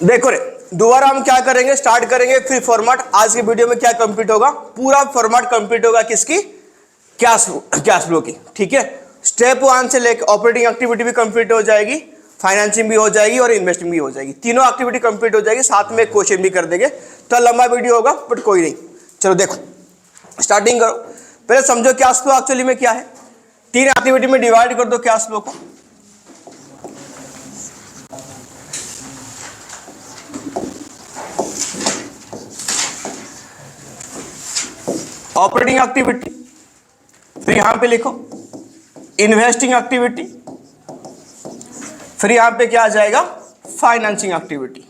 देखो रे, दोबारा हम क्या करेंगे, स्टार्ट करेंगे फिर फॉर्मेट। आज के वीडियो में क्या कंप्लीट होगा, पूरा फॉर्मेट कंप्लीट होगा किसकी, कैश फ्लो की। ठीक है, स्टेप 1 से लेकर ऑपरेटिंग एक्टिविटी भी कंप्लीट हो जाएगी, फाइनेंसिंग भी हो जाएगी और इन्वेस्टिंग भी हो जाएगी। तीनों एक्टिविटी कंप्लीट हो जाएगी, साथ में क्वेश्चन भी कर देंगे। तो लंबा वीडियो होगा बट कोई नहीं। चलो देखो, स्टार्टिंग करो। पहले समझो कैश फ्लो एक्चुअली में क्या है। 3 एक्टिविटी में डिवाइड कर दो कैश फ्लो को। ऑपरेटिंग एक्टिविटी, फिर यहां पे लिखो इन्वेस्टिंग एक्टिविटी, फिर यहां पे क्या आ जाएगा, फाइनेंसिंग एक्टिविटी।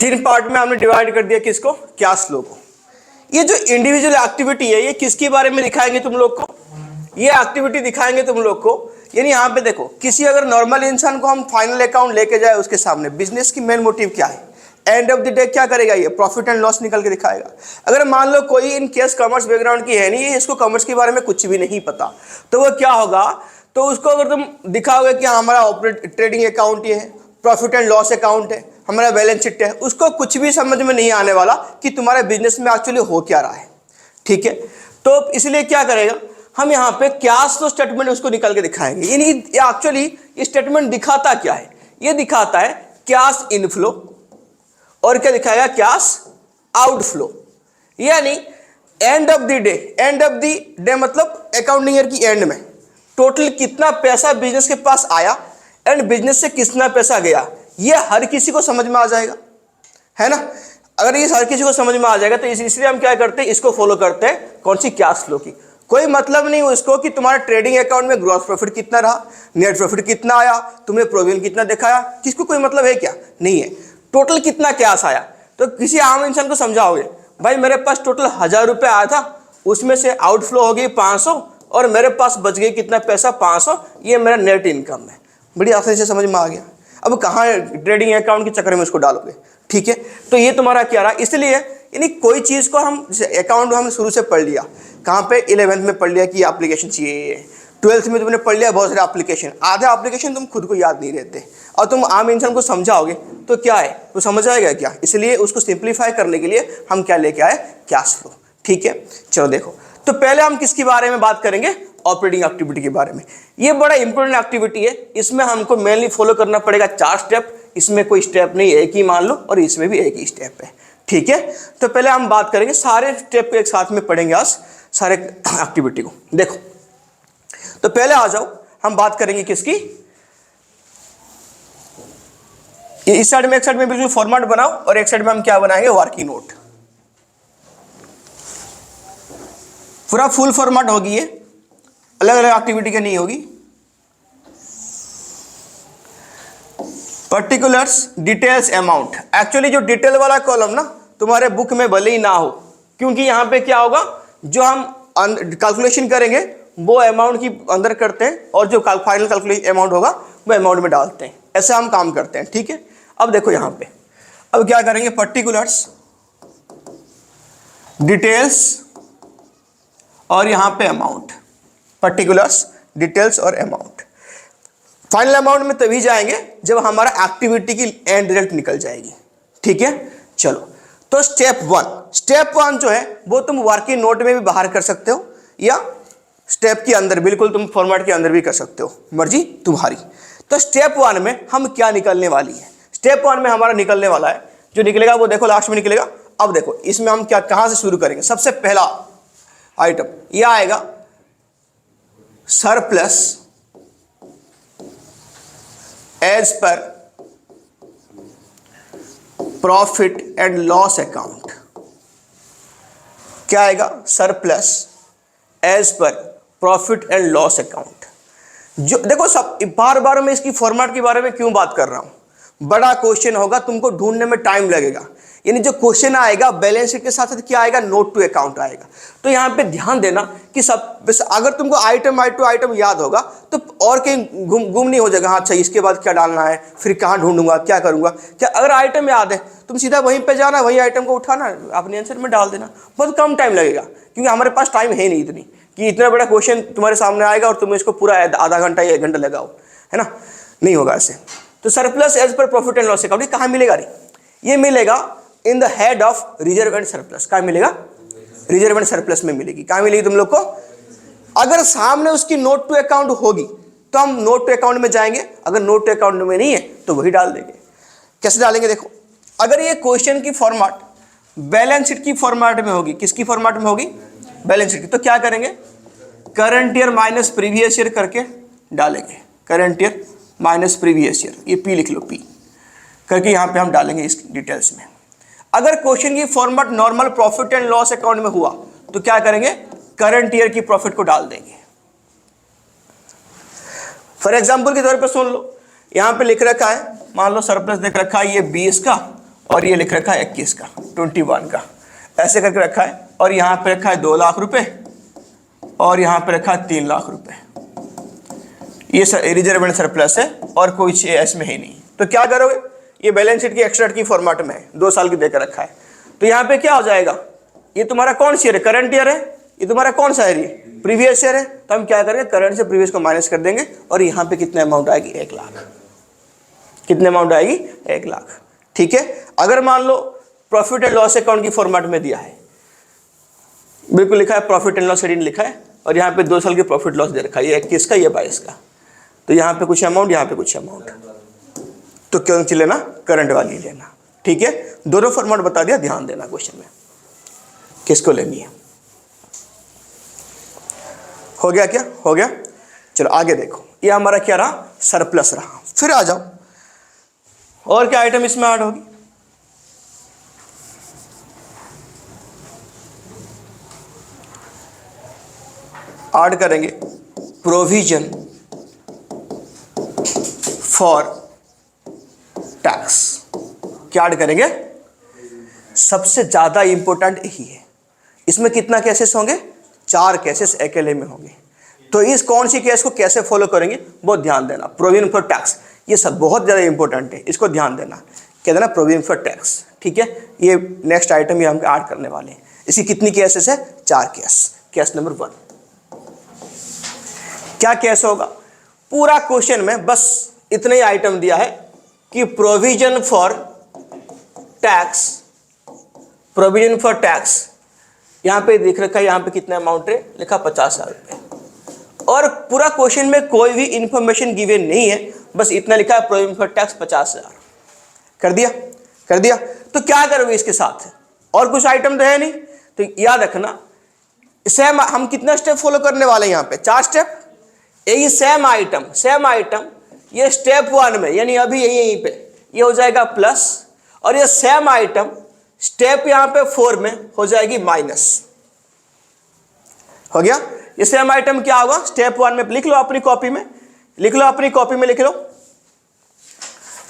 तीन पार्ट में हमने डिवाइड कर दिया किसको, कैश फ्लो को। ये जो इंडिविजुअल एक्टिविटी है ये किसके बारे में दिखाएंगे तुम लोग को, ये एक्टिविटी दिखाएंगे तुम लोग को। यानी यहां पे देखो, किसी अगर नॉर्मल इंसान को हम फाइनल अकाउंट लेके जाए उसके सामने, बिजनेस की मेन मोटिव क्या है, एंड ऑफ द डे क्या करेगा, ये प्रॉफिट एंड लॉस निकल के दिखाएगा। अगर मान लो कोई इन केस कॉमर्स बैकग्राउंड की है नहीं, इसको कॉमर्स के बारे में कुछ भी नहीं पता, तो वो क्या होगा, तो उसको अगर तुम दिखाओगे कि हमारा ट्रेडिंग अकाउंट ये है, प्रॉफिट एंड लॉस अकाउंट है, हमारा बैलेंस शीट है, उसको कुछ भी समझ में नहीं आने वाला कि तुम्हारे बिजनेस में एक्चुअली हो क्या रहा है। ठीक है, तो इसलिए क्या करेगा, हम यहाँ पे कैश फ्लो स्टेटमेंट उसको निकाल के दिखाएंगे। यानी एक्चुअली ये स्टेटमेंट दिखाता क्या है, ये दिखाता है कैश इनफ्लो और क्या दिखाएगा, कैश आउटफ्लो। यानी end of the day, end of the day मतलब अकाउंटिंग ईयर की एंड में टोटल कितना पैसा बिजनेस के पास आया एंड बिजनेस से कितना पैसा गया, ये हर किसी को समझ में आ जाएगा, है ना। अगर ये हर किसी को समझ में आ जाएगा तो इसलिए हम क्या करते हैं, इसको फॉलो करते हैं, कौन सी, कैश फ्लो की। कोई मतलब नहीं हो इसको कि तुम्हारा ट्रेडिंग अकाउंट में ग्रॉस प्रॉफिट कितना रहा, नेट प्रॉफिट कितना आया, तुमने प्रोविजन कितना दिखाया, किसको कोई मतलब है क्या, नहीं है। टोटल कितना कैश आया, तो किसी आम इंसान को समझाओगे, भाई मेरे पास टोटल 1000 रुपये आया था, उसमें से आउटफ्लो हो गई 500 और मेरे पास बच गई कितना पैसा, 500, ये मेरा नेट इनकम है। बड़ी आसानी से समझ में आ गया। अब कहाँ ट्रेडिंग अकाउंट के चक्कर में उसको डालोगे। ठीक है, तो ये तुम्हारा क्या रहा। इसलिए यानी कोई चीज़ को हम अकाउंट हमने शुरू से पढ़ लिया, कहाँ पे 11th में पढ़ लिया कि एप्लीकेशन चाहिए, 12th में तुमने पढ़ लिया बहुत सारे एप्लीकेशन, आधे एप्लीकेशन तुम खुद को याद नहीं रहते, और तुम आम इंसान को समझाओगे तो क्या है, वो समझ आएगा क्या। इसलिए उसको सिंप्लीफाई करने के लिए हम क्या लेके आए, कैश फ्लो। ठीक है, चलो देखो, तो पहले हम किसके बारे में बात करेंगे, ऑपरेटिंग एक्टिविटी के बारे में। ये बड़ा इंपॉर्टेंट एक्टिविटी है, इसमें हमको मेनली फॉलो करना पड़ेगा 4 स्टेप, इसमें कोई स्टेप नहीं, एक ही मान लो, और इसमें भी एक ही स्टेप है। ठीक है, तो पहले हम बात करेंगे, सारे स्टेप को एक साथ में पढ़ेंगे आज, सारे एक्टिविटी को। देखो, तो पहले आ जाओ, हम बात करेंगे किसकी, इस साइड में, एक साइड में बिल्कुल फॉर्मेट बनाओ और एक साइड में हम क्या बनाएंगे, वर्किंग नोट। पूरा फुल फॉर्मेट होगी ये, अलग अलग एक्टिविटी की नहीं होगी। Particulars, details, amount. एक्चुअली जो डिटेल वाला कॉलम ना तुम्हारे बुक में भले ही ना हो, क्योंकि यहां पे क्या होगा, जो हम कैलकुलेशन करेंगे वो अमाउंट की अंदर करते हैं और जो फाइनल कैलकुलेशन अमाउंट होगा वो अमाउंट में डालते हैं, ऐसा हम काम करते हैं। ठीक है, अब देखो यहां पे, अब क्या करेंगे, पर्टिकुलर्स, डिटेल्स और यहां पे अमाउंट, पर्टिकुलर्स, डिटेल्स और अमाउंट। फाइनल अमाउंट में तभी जाएंगे जब हमारा एक्टिविटी की एंड रिजल्ट निकल जाएगी। ठीक है, चलो, तो स्टेप 1 जो है वो तुम वर्किंग नोट में भी बाहर कर सकते हो या स्टेप के अंदर, बिल्कुल तुम फॉर्मेट के अंदर भी कर सकते हो, मर्जी तुम्हारी। तो स्टेप 1 में हम क्या निकलने वाली है, स्टेप 1 में हमारा निकलने वाला है, जो निकलेगा वो देखो लास्ट में निकलेगा। अब देखो इसमें हम क्या, कहां से शुरू करेंगे, सबसे पहला आइटम यह आएगा, surplus as per profit and loss account. क्या आएगा, surplus as per profit and loss account. जो देखो, सब बार बार मैं इसकी फॉर्मेट के बारे में क्यों बात कर रहा हूं, बड़ा क्वेश्चन होगा, तुमको ढूंढने में टाइम लगेगा। यानी जो क्वेश्चन आएगा बैलेंस शीट के साथ साथ क्या आएगा, नोट टू अकाउंट आएगा। तो यहाँ पे ध्यान देना कि सब अगर तुमको आइटम आइटम याद होगा तो और कहीं गुम नहीं हो जाएगा। हाँ अच्छा इसके बाद क्या डालना है, फिर कहाँ ढूंढूंगा, क्या करूंगा। क्या अगर आइटम याद है तुम सीधा वहीं पे जाना, वही आइटम को उठाना, अपने आंसर में डाल देना, बहुत कम टाइम लगेगा। क्योंकि हमारे पास टाइम है नहीं इतनी कि इतना बड़ा क्वेश्चन तुम्हारे सामने आएगा और तुम इसको पूरा आधा घंटा या 1 घंटा लगाओ, है ना, नहीं होगा ऐसे। तो surplus as per profit and loss account कहाँ मिलेगा रे, ये मिलेगा in the head of reserve and surplus. कहाँ मिलेगा, रिजर्व एंड सरप्लस में मिलेगी। कहाँ मिलेगी तुम लोग को, अगर सामने उसकी नोट टू अकाउंट होगी तो हम नोट टू अकाउंट में जाएंगे, अगर नोट टू अकाउंट में नहीं है तो वही डाल देंगे। कैसे डालेंगे देखो, अगर ये क्वेश्चन की फॉर्मेट बैलेंस शीट की फॉर्मेट में होगी, किसकी फॉर्मेट में होगी, बैलेंस शीट की, तो क्या करेंगे, current year minus previous year करके डालेंगे। Current year minus previous year, ये पी लिख लो, पी करके यहाँ पे हम डालेंगे इस डिटेल्स में। अगर क्वेश्चन की format normal profit and loss account में हुआ तो क्या करेंगे, करंट ईयर की प्रॉफिट को डाल देंगे। फॉर एग्जांपल के तौर पे सुन लो, यहाँ पे लिख रखा है, मान लो सरप्लस देख रखा है ये 20 का और ये लिख रखा है 21 का, 21 का, ऐसे करके रखा है। और यहाँ पे रखा है 2 लाख रुपए और यहाँ पे रखा है 3 लाख रुपए। ये रिजर्व एंड सरप्लस है और कोई चीज इसमें है नहीं। तो क्या करोगे, ये बैलेंस शीट की एक्स्ट्रा की फॉर्मेट में है, 2 साल की देकर रखा है। तो यहाँ पे क्या हो जाएगा, ये तुम्हारा कौन सी ईयर है, करंट ईयर है, ये तुम्हारा कौन सा ईयर है, प्रीवियस ईयर है। तो हम क्या करेंगे, करंट से प्रीवियस को माइनस कर देंगे और यहाँ पे कितने अमाउंट आएगी, 1 लाख। कितने अमाउंट आएगी, 1 लाख। ठीक है, अगर मान लो प्रॉफिट एंड लॉस अकाउंट की फॉर्मेट में दिया है, बिल्कुल लिखा है प्रॉफिट एंड लॉस एकाउंट लिखा है और यहाँ पे 2 साल की प्रॉफिट लॉस दे रखा है, ये 21 का, ये 22 का। तो यहाँ पे कुछ अमाउंट, यहाँ पे कुछ अमाउंट, तो कौन सी लेना, करंट वाली लेना। ठीक है, दोनों फॉर्मेट बता दिया, ध्यान देना क्वेश्चन में किसको लेनी है। हो गया क्या, हो गया। चलो आगे देखो, ये हमारा क्या रहा, सरप्लस रहा। फिर आ जाओ, और क्या आइटम इसमें ऐड होगी, ऐड करेंगे प्रोविजन फॉर टैक्स। क्या ऐड करेंगे, सबसे ज्यादा इंपॉर्टेंट यही है। इसमें कितना केसेस होंगे, 4 केसेस अकेले में होंगे। तो इस कौन सी केस को कैसे फॉलो करेंगे बहुत ध्यान देना। प्रोविजन फॉर टैक्स, ये सब बहुत ज़्यादा इंपॉर्टेंट है, इसको ध्यान देना। क्या देना, प्रोविजन फॉर टैक्स। ठीक है, ये नेक्स्ट आइटम ये हम ऐड करने वाले हैं। इसकी कितनी केसेस है, 4 केस। केस नंबर 1 क्या केस होगा, पूरा क्वेश्चन में बस इतने ही आइटम दिया है कि provision for tax, provision for tax यहाँ पे दिख रखा है, यहाँ पे कितना अमाउंट है लिखा, 50,000 रुपये। और पूरा क्वेश्चन में कोई भी इंफॉर्मेशन गिवन नहीं है, बस इतना लिखा है प्रोविजन फॉर टैक्स 50,000। कर दिया, कर दिया। तो क्या करोगे इसके साथ, और कुछ आइटम तो है नहीं। तो याद रखना, सेम हम कितना स्टेप फॉलो करने वाले हैं यहाँ पे, 4 स्टेप। यही सेम आइटम ये स्टेप 1 में, यानी अभी यहीं पे ये हो जाएगा प्लस, और ये सेम आइटम स्टेप यहाँ पे 4 में हो जाएगी माइनस। हो गया, ये सेम आइटम क्या होगा, स्टेप 1 में लिख लो अपनी कॉपी में, लिख लो अपनी कॉपी में, लिख लो।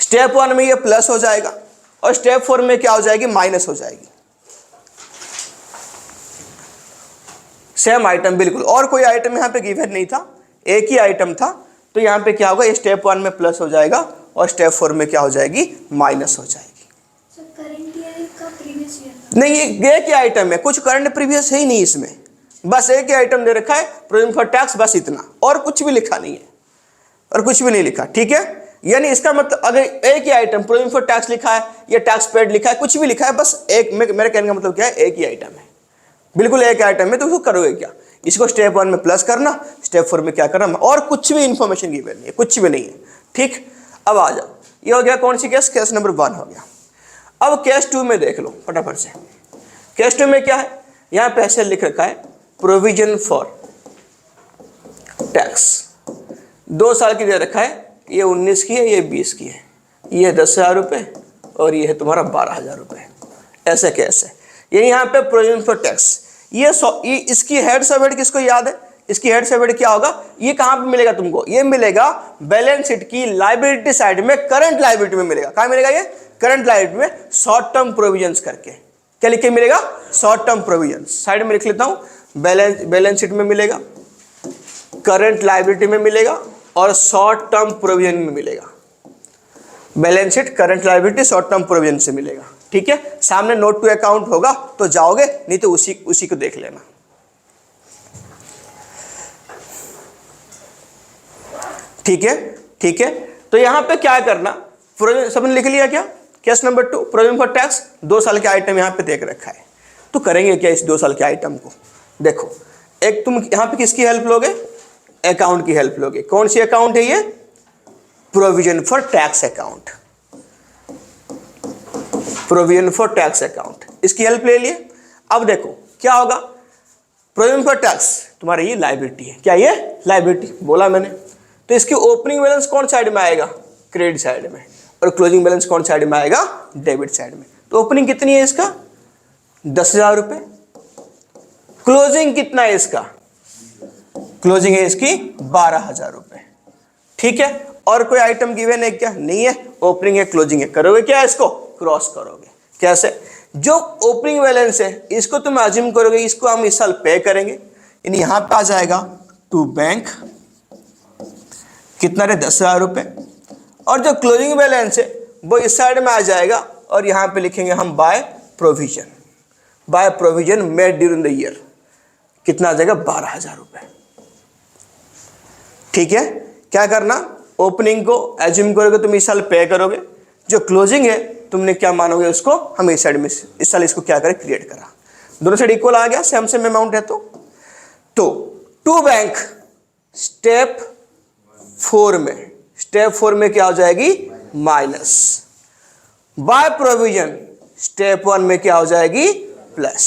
स्टेप 1 में ये प्लस हो जाएगा और स्टेप 4 में क्या हो जाएगी, माइनस हो जाएगी। सेम आइटम बिल्कुल, और कोई आइटम यहाँ पे गिवन नहीं था, एक ही आइटम था। तो यहाँ पे क्या होगा, ये स्टेप 1 में प्लस हो जाएगा और स्टेप 4 में क्या हो जाएगी, माइनस हो जाएगी। करंट ईयर का प्रीवियस ईयर नहीं, ये एक ही आइटम है, कुछ करंट प्रीवियस है ही नहीं इसमें, बस एक ही आइटम दे रखा है प्रोविजन फॉर टैक्स, बस इतना, और कुछ भी लिखा नहीं है, और कुछ भी नहीं लिखा। ठीक है, यानी इसका मतलब अगर एक ही आइटम प्रोविजन फॉर टैक्स लिखा है या टैक्स पेड लिखा है, कुछ भी लिखा है, बस एक, मेरे कहने का मतलब क्या है, एक ही आइटम है, बिल्कुल एक आइटम है। तो उसको करोगे क्या, इसको स्टेप 1 में प्लस करना, स्टेप 4 में क्या करना, और कुछ भी इंफॉर्मेशन गिवन नहीं है, कुछ भी नहीं है। ठीक, अब आ जाओ, ये हो गया कौन सी केस, केस नंबर 1 हो गया। अब केस 2 में देख लो फटाफट से। केस 2 में क्या है, यहाँ पे ऐसे लिख रखा है प्रोविजन फॉर टैक्स, 2 साल की दे रखा है, ये 19 की है, ये 20 की है, ये 10,000 रुपये और ये है तुम्हारा 12,000 रुपये। ऐसे कैसे, ये यहाँ पे प्रोविजन फॉर टैक्स, ये इसकी हेड सब हेड किसको याद है, इसकी हेड से हेड क्या होगा, ये कहां पे मिलेगा तुमको, ये मिलेगा बैलेंस शीट की लायबिलिटी साइड में, करंट लायबिलिटी में मिलेगा। कहां मिलेगा ये, करंट लायबिलिटी में, शॉर्ट टर्म प्रोविजंस करके। क्या लिख के मिलेगा, शॉर्ट टर्म प्रोविजंस। साइड में लिख लेता हूं, बैलेंस शीट में मिलेगा, करंट लायबिलिटी में मिलेगा और शॉर्ट टर्म प्रोविजन में मिलेगा। Balance sheet, current liability, short term provision से मिलेगा। ठीक है, सामने नोट टू अकाउंट होगा तो जाओगे, नहीं तो उसी को देख लेना। ठीक है, ठीक है। तो यहां पे क्या करना, प्रोविजन सबने लिख लिया क्या, case number 2 provision for tax, 2 साल के आइटम यहां पे देख रखा है। तो करेंगे क्या इस 2 साल के आइटम को, देखो एक तुम यहां पे किसकी हेल्प लोगे, अकाउंट की हेल्प लोगे। कौन सी अकाउंट है ये, provision for tax account, provision for tax account, इसकी हेल्प ले लिए। अब देखो क्या होगा, प्रोविजन फॉर टैक्स तुम्हारी ये लायबिलिटी है, क्या ये लायबिलिटी बोला मैंने। तो इसकी ओपनिंग बैलेंस कौन साइड में आएगा, क्रेडिट साइड में, और क्लोजिंग बैलेंस कौन साइड में आएगा, डेबिट साइड में। तो ओपनिंग कितनी है इसका, 10,000 रुपये। क्लोजिंग कितना है इसका, क्लोजिंग है इसकी 12,000 रुपये। ठीक है, और कोई आइटम गिवन है क्या, नहीं है, ओपनिंग है क्लोजिंग है। करोगे क्या, इसको क्रॉस करोगे। कैसे, जो ओपनिंग बैलेंस है इसको तुम अज्यूम करोगे, इसको हम इस साल पे करेंगे, यानी यहां पे आ जाएगा टू बैंक, कितना रे 10,000 रुपये। और जो क्लोजिंग बैलेंस है वो इस साइड में आ जाएगा, और यहां पे लिखेंगे हम by provision, by provision made during the year, कितना आ जाएगा 12,000 रुपये। ठीक है, क्या करना, ओपनिंग को एज्यूम करोगे तुम इस साल पे करोगे, जो क्लोजिंग है तुमने क्या मानोगे उसको, हम इस साइड में इस साल इसको क्या करें, क्रिएट करा, दोनों साइड इक्वल आ गया, सेम सेम अमाउंट है। तो टू बैंक स्टेप 4 में, स्टेप 4 में क्या हो जाएगी, माइनस, बाय प्रोविजन स्टेप 1 में क्या हो जाएगी, प्लस।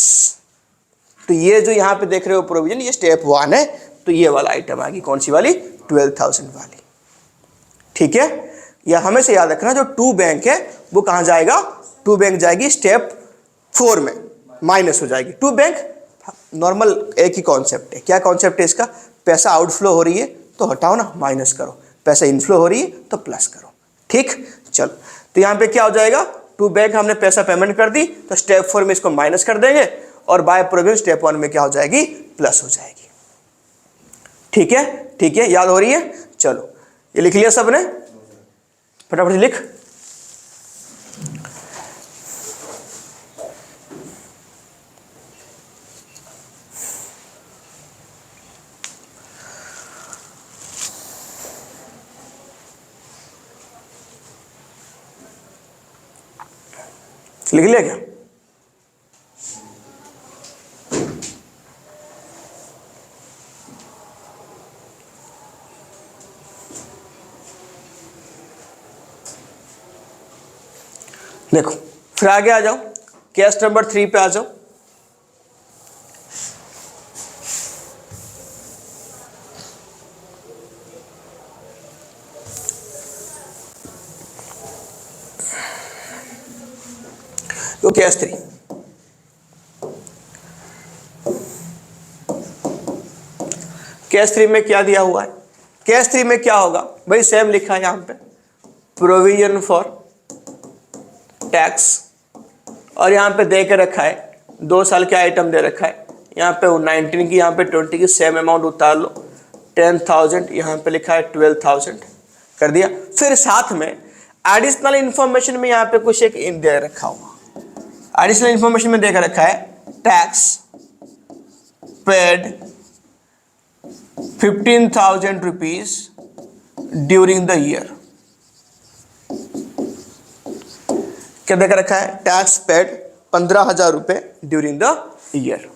तो ये जो यहां पे देख रहे हो प्रोविजन, ये स्टेप 1 है, तो ये वाला आइटम आएगी, कौन सी वाली, 12,000 वाली। ठीक है, या हमेशा याद रखना जो टू बैंक है वो कहां जाएगा, टू बैंक जाएगी स्टेप 4 में, माइनस हो जाएगी। टू बैंक नॉर्मल एक ही कॉन्सेप्ट है, क्या कॉन्सेप्ट है इसका, पैसा आउटफ्लो हो रही है तो हटाओ ना, माइनस करो, पैसा इनफ्लो हो रही है तो प्लस करो। ठीक, चलो तो यहां पे क्या हो जाएगा, टू बैंक हमने पैसा पेमेंट कर दी, तो स्टेप 4 में इसको माइनस कर देंगे, और बाय प्रोविजन स्टेप 1 में क्या हो जाएगी, प्लस हो जाएगी। ठीक है, ठीक है, याद हो रही है। चलो ये लिख लिया सबने, फटाफट से लिख। लिख लिया क्या, देखो फिर आगे आ जाओ, केस नंबर 3 पे आ जाओ। तो केस 3, केस 3 में क्या दिया हुआ है, केस 3 में क्या होगा भाई, सेम लिखा है यहां पे, प्रोविजन फॉर टैक्स, और यहां पे दे के रखा है 2 साल के आइटम दे रखा है, यहां पे 19 की, यहां पे 20 की, सेम अमाउंट उतार लो, 10,000, यहां पे लिखा है 12,000 कर दिया। फिर साथ में एडिशनल इंफॉर्मेशन में यहां पे कुछ एक दे रखा हुआ, एडिशनल इंफॉर्मेशन में देकर रखा है, tax paid 15,000 rupees during the year. क्या देकर रखा है, टैक्स पेड 15,000 रुपए ड्यूरिंग द ईयर।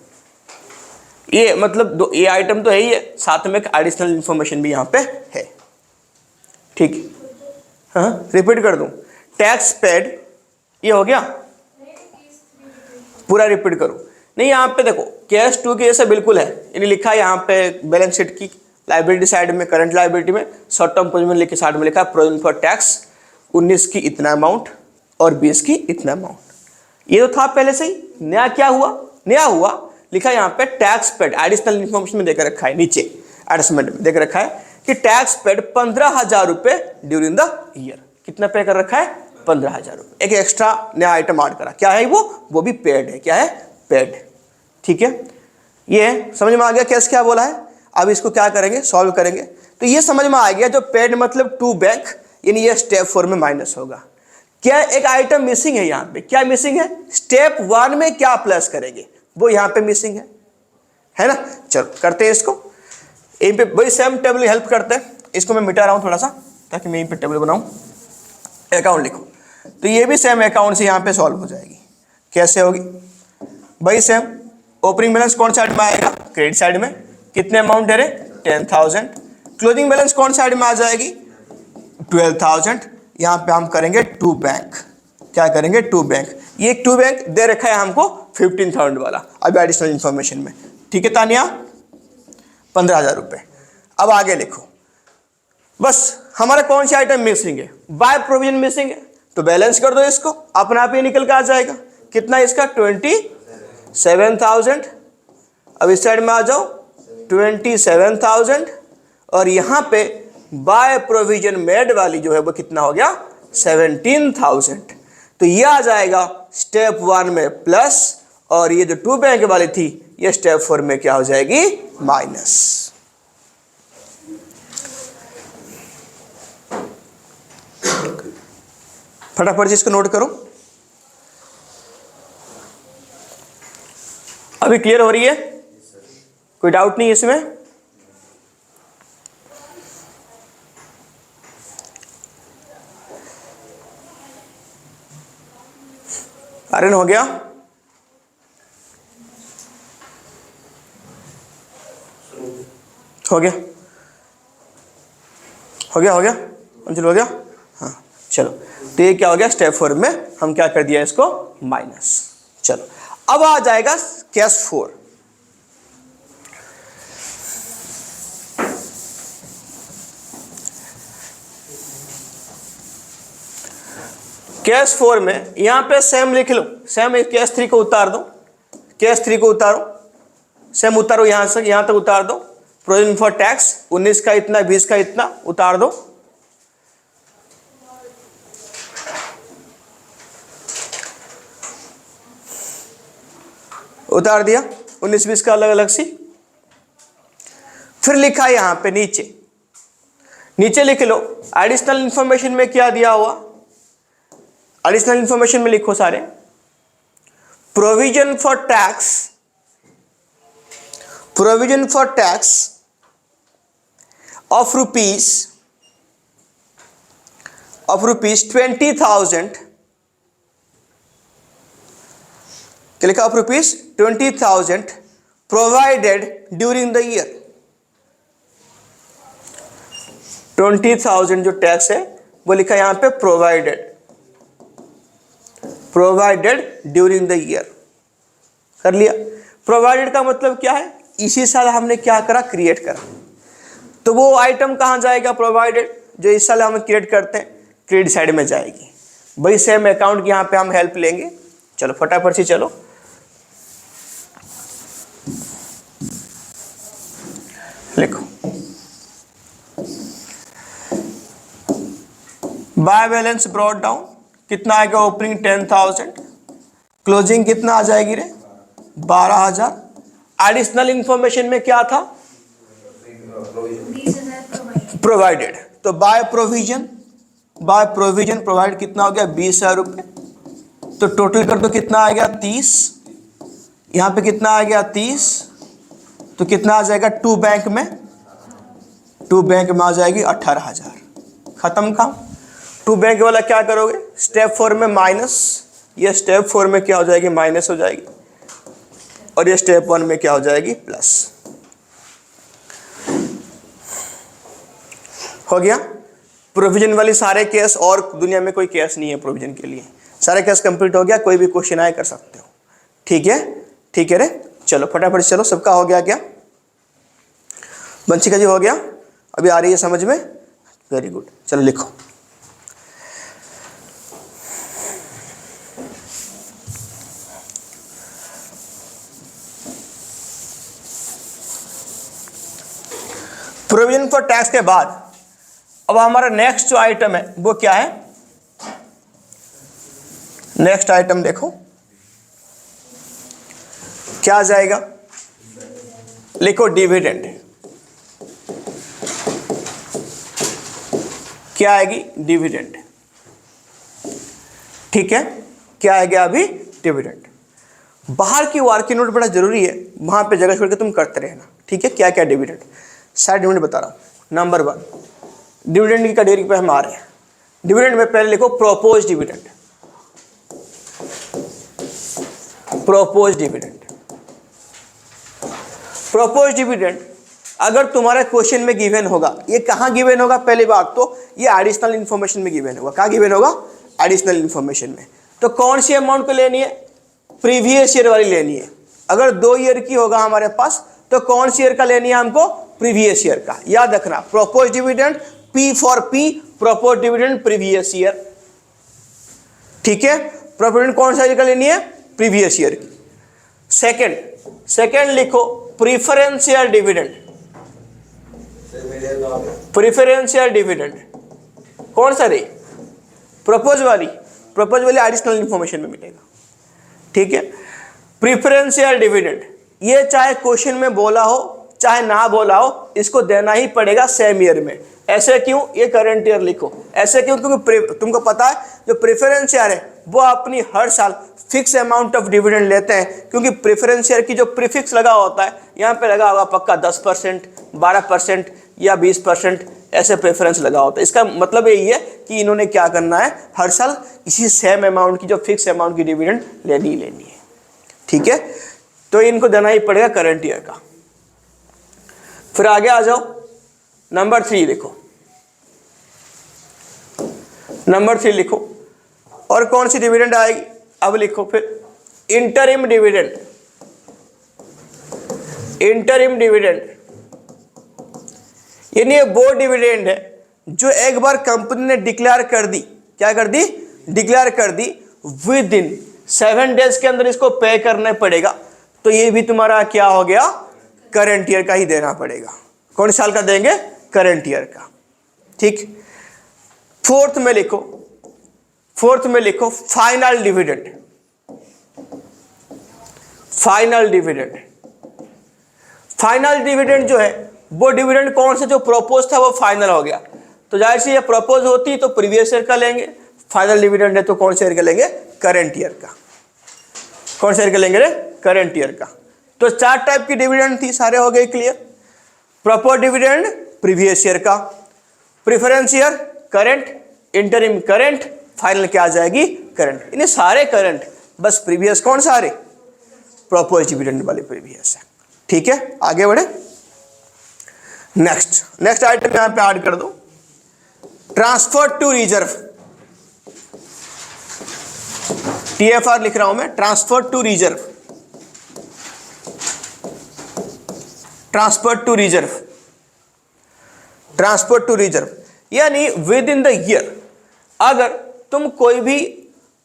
ये मतलब ये आइटम तो है ही है, साथ में एक एडिशनल इंफॉर्मेशन भी यहां पे है। ठीक, हाँ रिपीट कर दूं, टैक्स पेड ये हो गया, पूरा रिपीट करो, नहीं यहाँ पे देखो केस 2 के जैसा बिल्कुल है, यानी लिखा है यहाँ पे बैलेंस शीट की लाइबिलिटी साइड में, करंट लाइबिलिटी में शॉर्ट टर्म प्रोविजन लिख के साइड में लिखा है प्रोविजन फॉर टैक्स, 19 की इतना अमाउंट और 20 की इतना अमाउंट। ये तो था पहले से ही, नया क्या हुआ, नया हुआ लिखा है यहाँ पे टैक्स पेड, एडिशनल इन्फॉर्मेशन में देकर रखा है नीचे एडजस्टमेंट में देकर रखा है कि टैक्स पेड 15,000 रुपए ड्यूरिंग द ईयर। कितना पे कर रखा है? 15,000 रुपए। एक एक्स्ट्रा नया आइटम ऐड करा, क्या है वो भी पेड है। क्या है? पेड। ठीक है, ये समझ में आ गया केस क्या बोला है। अब इसको क्या करेंगे? सॉल्व करेंगे। तो ये समझ में आ गया जो पेड मतलब टू बैंक, यानी ये स्टेप 4 में माइनस होगा। क्या एक आइटम मिसिंग है यहाँ पे? क्या मिसिंग है? स्टेप 1 में क्या प्लस करेंगे वो यहाँ पे मिसिंग है ना। चलो करते हैं इसको। यहीं पे वही सेम टेबल हेल्प करते हैं। इसको मैं मिटा रहा हूँ थोड़ा सा ताकि मैं यहीं पे टेबल बनाऊँ। अकाउंट लिखो, तो ये भी सेम अकाउंट से यहाँ पे सॉल्व हो जाएगी। कैसे होगी भाई? सेम ओपनिंग बैलेंस कौन साइड में आएगा? क्रेडिट साइड में। कितने अमाउंट है रे? 10,000। क्लोजिंग बैलेंस कौन साइड में आ जाएगी? 12,000। यहाँ पे हम करेंगे टू बैंक। क्या करेंगे? To bank. ये टू बैंक दे रखा है हमको 15,000 वाला, अभी एडिशनल इंफॉर्मेशन में। ठीक है तानिया, 15,000 रुपये। अब आगे लिखो, बस हमारा कौन सी आइटम मिसिंग है? बाय प्रोविजन मिसिंग है, तो बैलेंस कर दो इसको, अपने आप ही निकल के आ जाएगा। कितना इसका? 27,000। अब इस साइड में आ जाओ, 27,000। और यहाँ पे बाय प्रोविजन मेड वाली जो है वो कितना हो गया? 17,000। तो ये आ जाएगा स्टेप 1 में प्लस, और ये जो टू बैंक वाली थी ये स्टेप 4 में क्या हो जाएगी? माइनस। फटाफट इसको नोट करो। अभी क्लियर हो रही है? कोई डाउट नहीं इसमें? आर्यन हो गया? हो गया? हो गया? हो गया? अंजल हो गया? हाँ चलो, तो ये क्या हो गया? स्टेप 4 में हम क्या कर दिया इसको? माइनस। चलो अब आ जाएगा केस 4। केस 4 में यहां पे सेम लिख लो, सेम केस 3 को उतार दो, केस 3 को उतारो, सेम उतारो, यहां से यहां तक उतार दो। प्रोविजन फॉर टैक्स 19 का इतना, 20 का इतना उतार दो। उतार दिया 19 20 का अलग अलग सी। फिर लिखा है यहां पे नीचे, नीचे लिख लो एडिशनल इंफॉर्मेशन में क्या दिया हुआ। एडिशनल इंफॉर्मेशन में लिखो सारे, provision for tax, provision for tax of rupees 20,000। क्या लिखा? Of rupees 20,000 provided during the year. 20,000 जो टैक्स है वो लिखा यहां पे provided, provided during the year. कर लिया? प्रोवाइडेड का मतलब क्या है? इसी साल हमने क्या करा? क्रिएट करा। तो वो आइटम कहां जाएगा? प्रोवाइडेड, जो इस साल हम क्रिएट करते हैं क्रेडिट साइड में जाएगी। वही सेम अकाउंट की यहां पे हम हेल्प लेंगे। चलो फटाफट से चलो, लिखो बाय बैलेंस ब्रॉट डाउन कितना आएगा? ओपनिंग 10,000, क्लोजिंग कितना आ जाएगी रे? 12,000। एडिशनल इंफॉर्मेशन में क्या था? 20,000 प्रोवाइडेड। तो by provision, by provision provide कितना हो गया? 20,000 रुपये। तो टोटल कर दो, कितना आ गया? 30। यहाँ पे कितना आ गया? 30। तो कितना आ जाएगा? टू बैंक में, टू बैंक में आ जाएगी 18,000। खत्म काम। टू बैंक वाला क्या करोगे? स्टेप 4 में माइनस, ये स्टेप 4 में क्या हो जाएगी? माइनस हो जाएगी, और ये स्टेप 1 में क्या हो जाएगी? प्लस। हो गया? प्रोविजन वाली सारे केस, और दुनिया में कोई केस नहीं है प्रोविजन के लिए। सारे केस कंप्लीट हो गया, कोई भी क्वेश्चन आए कर सकते हो। ठीक है? ठीक है रे, चलो फटाफट चलो। सबका हो गया क्या? बंशिका जी हो गया? अभी आ रही है समझ में? वेरी गुड, चलो लिखो। प्रोविजन फॉर टैक्स के बाद अब हमारा नेक्स्ट जो आइटम है वो क्या है? नेक्स्ट आइटम देखो क्या आ जाएगा, लिखो डिविडेंड। क्या आएगी? डिविडेंड। ठीक है, क्या आएगा अभी? डिविडेंड। बाहर की वार की नोट बड़ा जरूरी है, वहां पे जगह छोड़ के तुम करते रहना। ठीक है, क्या क्या डिविडेंड, सारे डिविडेंड बता रहा हूं। नंबर 1 डिविडेंड की कैटेगरी पे हम आ रहे हैं। डिविडेंड में पहले लिखो propose dividend. Propose dividend, propose dividend अगर तुम्हारे क्वेश्चन में गिवन होगा, ये कहां गिवन होगा? पहली बात तो ये एडिशनल इंफॉर्मेशन में गिवन होगा। कहां गिवन होगा? एडिशनल इंफॉर्मेशन में। तो कौन सी अमाउंट को लेनी है? प्रीवियस ईयर वाली लेनी है। अगर 2 ईयर की होगा हमारे पास तो कौन सी ईयर का लेनी है हमको? प्रीवियस ईयर का। याद रखना, propose dividend P for P, propose dividend previous year. ठीक है, प्रोपोज कौन सा ईयर का लेनी है? प्रीवियस ईयर की। सेकंड लिखो प्रीफरेंशियल डिविडेंड। प्रीफरेंशियल डिविडेंड कौन सा रे? प्रपोज वाली। प्रपोज वाली एडिशनल इंफॉर्मेशन में मिलेगा। ठीक है, प्रीफरेंशियल डिविडेंड ये चाहे क्वेश्चन में बोला हो चाहे ना बोला हो, इसको देना ही पड़ेगा सेम ईयर में। ऐसे क्यों? ये करंट ईयर लिखो। ऐसे क्यों? क्योंकि तुमको पता है जो प्रेफरेंस ईयर है वो अपनी हर साल फिक्स अमाउंट ऑफ डिविडेंड लेते हैं, क्योंकि प्रेफरेंस ईयर की जो प्रीफिक्स लगा होता है यहाँ पे लगा होगा पक्का 10%, 12% या 20% ऐसे प्रेफरेंस लगा होता है। इसका मतलब यही है कि इन्होंने क्या करना है, हर साल इसी सेम अमाउंट की जो फिक्स अमाउंट की डिविडेंड लेनी है। ठीक है, तो इनको देना ही पड़ेगा करंट ईयर का। फिर आगे आ जाओ, नंबर 3 लिखो। नंबर 3 लिखो, और कौन सी डिविडेंड आएगी? अब लिखो फिर इंटरिम डिविडेंड। इंटरिम डिविडेंड यानी वो डिविडेंड है जो एक बार कंपनी ने डिक्लेयर कर दी। क्या कर दी? डिक्लेयर कर दी। विद इन 7 डेज के अंदर इसको पे करने पड़ेगा। तो ये भी तुम्हारा क्या हो गया? करंट ईयर का ही देना पड़ेगा। कौन साल का देंगे? करंट ईयर का। ठीक, फोर्थ में लिखो final dividend. Final dividend, final dividend जो है वो डिविडेंड कौन सा जो प्रपोज था वो फाइनल हो गया। तो जाहिर सी ये प्रपोज होती तो प्रीवियस ईयर का लेंगे, फाइनल डिविडेंड है तो कौन से ईयर का लेंगे? करंट ईयर का। कौन से ईयर का लेंगे रे? करंट ईयर का। तो 4 टाइप की डिविडेंड थी, सारे हो गए clear. Proper dividend previous year का, preference year current, interim current, final क्या आ जाएगी? करंट। इन्हें सारे करंट, बस प्रीवियस कौन सारे? प्रॉपर डिविडेंड वाले प्रीवियस है। ठीक है, आगे बढ़े। नेक्स्ट आइटम यहां पे ऐड कर दो, ट्रांसफर टू रिजर्व। TFR लिख रहा हूं मैं, transfer to reserve. Transfer to reserve, transfer to reserve यानी विद इन द ईयर अगर तुम कोई भी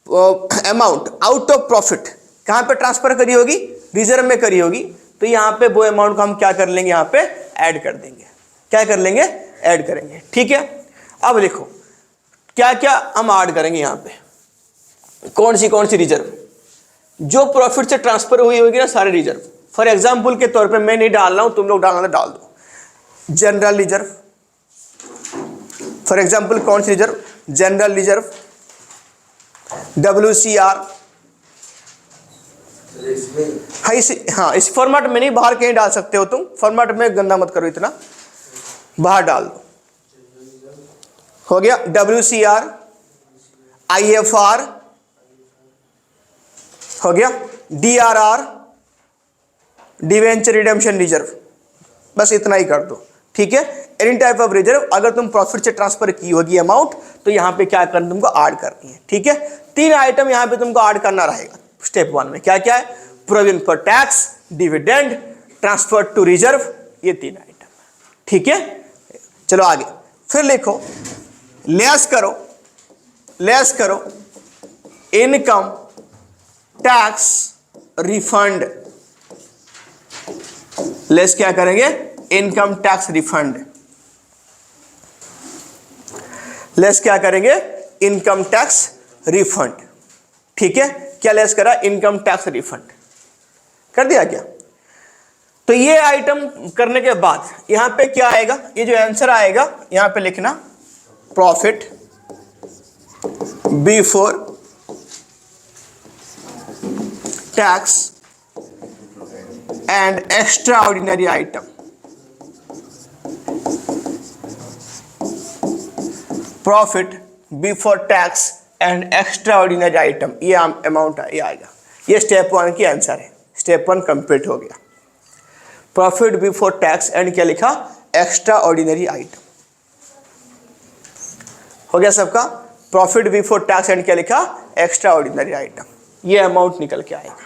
अमाउंट आउट ऑफ प्रॉफिट कहां पे ट्रांसफर करी होगी? रिजर्व में करी होगी। तो यहां पे वो अमाउंट को हम क्या कर लेंगे? यहां पे ऐड कर देंगे। क्या कर लेंगे? ऐड करेंगे। ठीक है, अब लिखो क्या क्या हम ऐड करेंगे यहां पे। कौन सी रिजर्व जो प्रॉफिट से ट्रांसफर हुई होगी ना, सारे रिजर्व। फॉर एग्जाम्पल के तौर पे मैं नहीं डाल रहा हूं, तुम लोग डालना तो डाल दो। जनरल रिजर्व, फॉर एग्जाम्पल कौन सी रिजर्व? General reserve, WCR। हाँ, इस फॉर्मेट में नहीं, बाहर कहीं डाल सकते हो तुम। फॉर्मेट में गंदा मत करो इतना, बाहर डाल दो। हो गया WCR, IFR हो गया, DRR, डिवेंचर रिडेम्पशन रिजर्व। बस इतना ही कर दो। ठीक है, एनी टाइप ऑफ रिजर्व अगर तुम प्रॉफिट से ट्रांसफर की होगी अमाउंट तो यहां पे क्या करना तुमको? ऐड करनी है। ठीक है, 3 आइटम यहां पे तुमको ऐड करना रहेगा स्टेप 1 में। क्या क्या है? Provision for tax, dividend, transfer to reserve, ये 3 आइटम। ठीक है, चलो आगे। फिर लिखो लेस करो इनकम टैक्स रिफंड। लेस क्या करेंगे? Income tax refund. लेस क्या करेंगे, इनकम टैक्स रिफंड। ठीक है, क्या लेस करा, इनकम टैक्स रिफंड कर दिया क्या। तो ये आइटम करने के बाद यहां पे क्या आएगा, ये जो आंसर आएगा यहां पे लिखना profit before tax and extra ordinary item. Profit before tax and extra ordinary item, ये अमाउंट ये आएगा। ये स्टेप 1 की आंसर है। स्टेप 1 कंप्लीट हो गया। प्रॉफिट बिफोर टैक्स एंड क्या लिखा, एक्स्ट्रा ऑर्डिनरी आइटम। हो गया सबका। प्रॉफिट बिफोर टैक्स एंड क्या लिखा, एक्स्ट्रा ऑर्डिनरी आइटम। ये अमाउंट निकल के आएगा।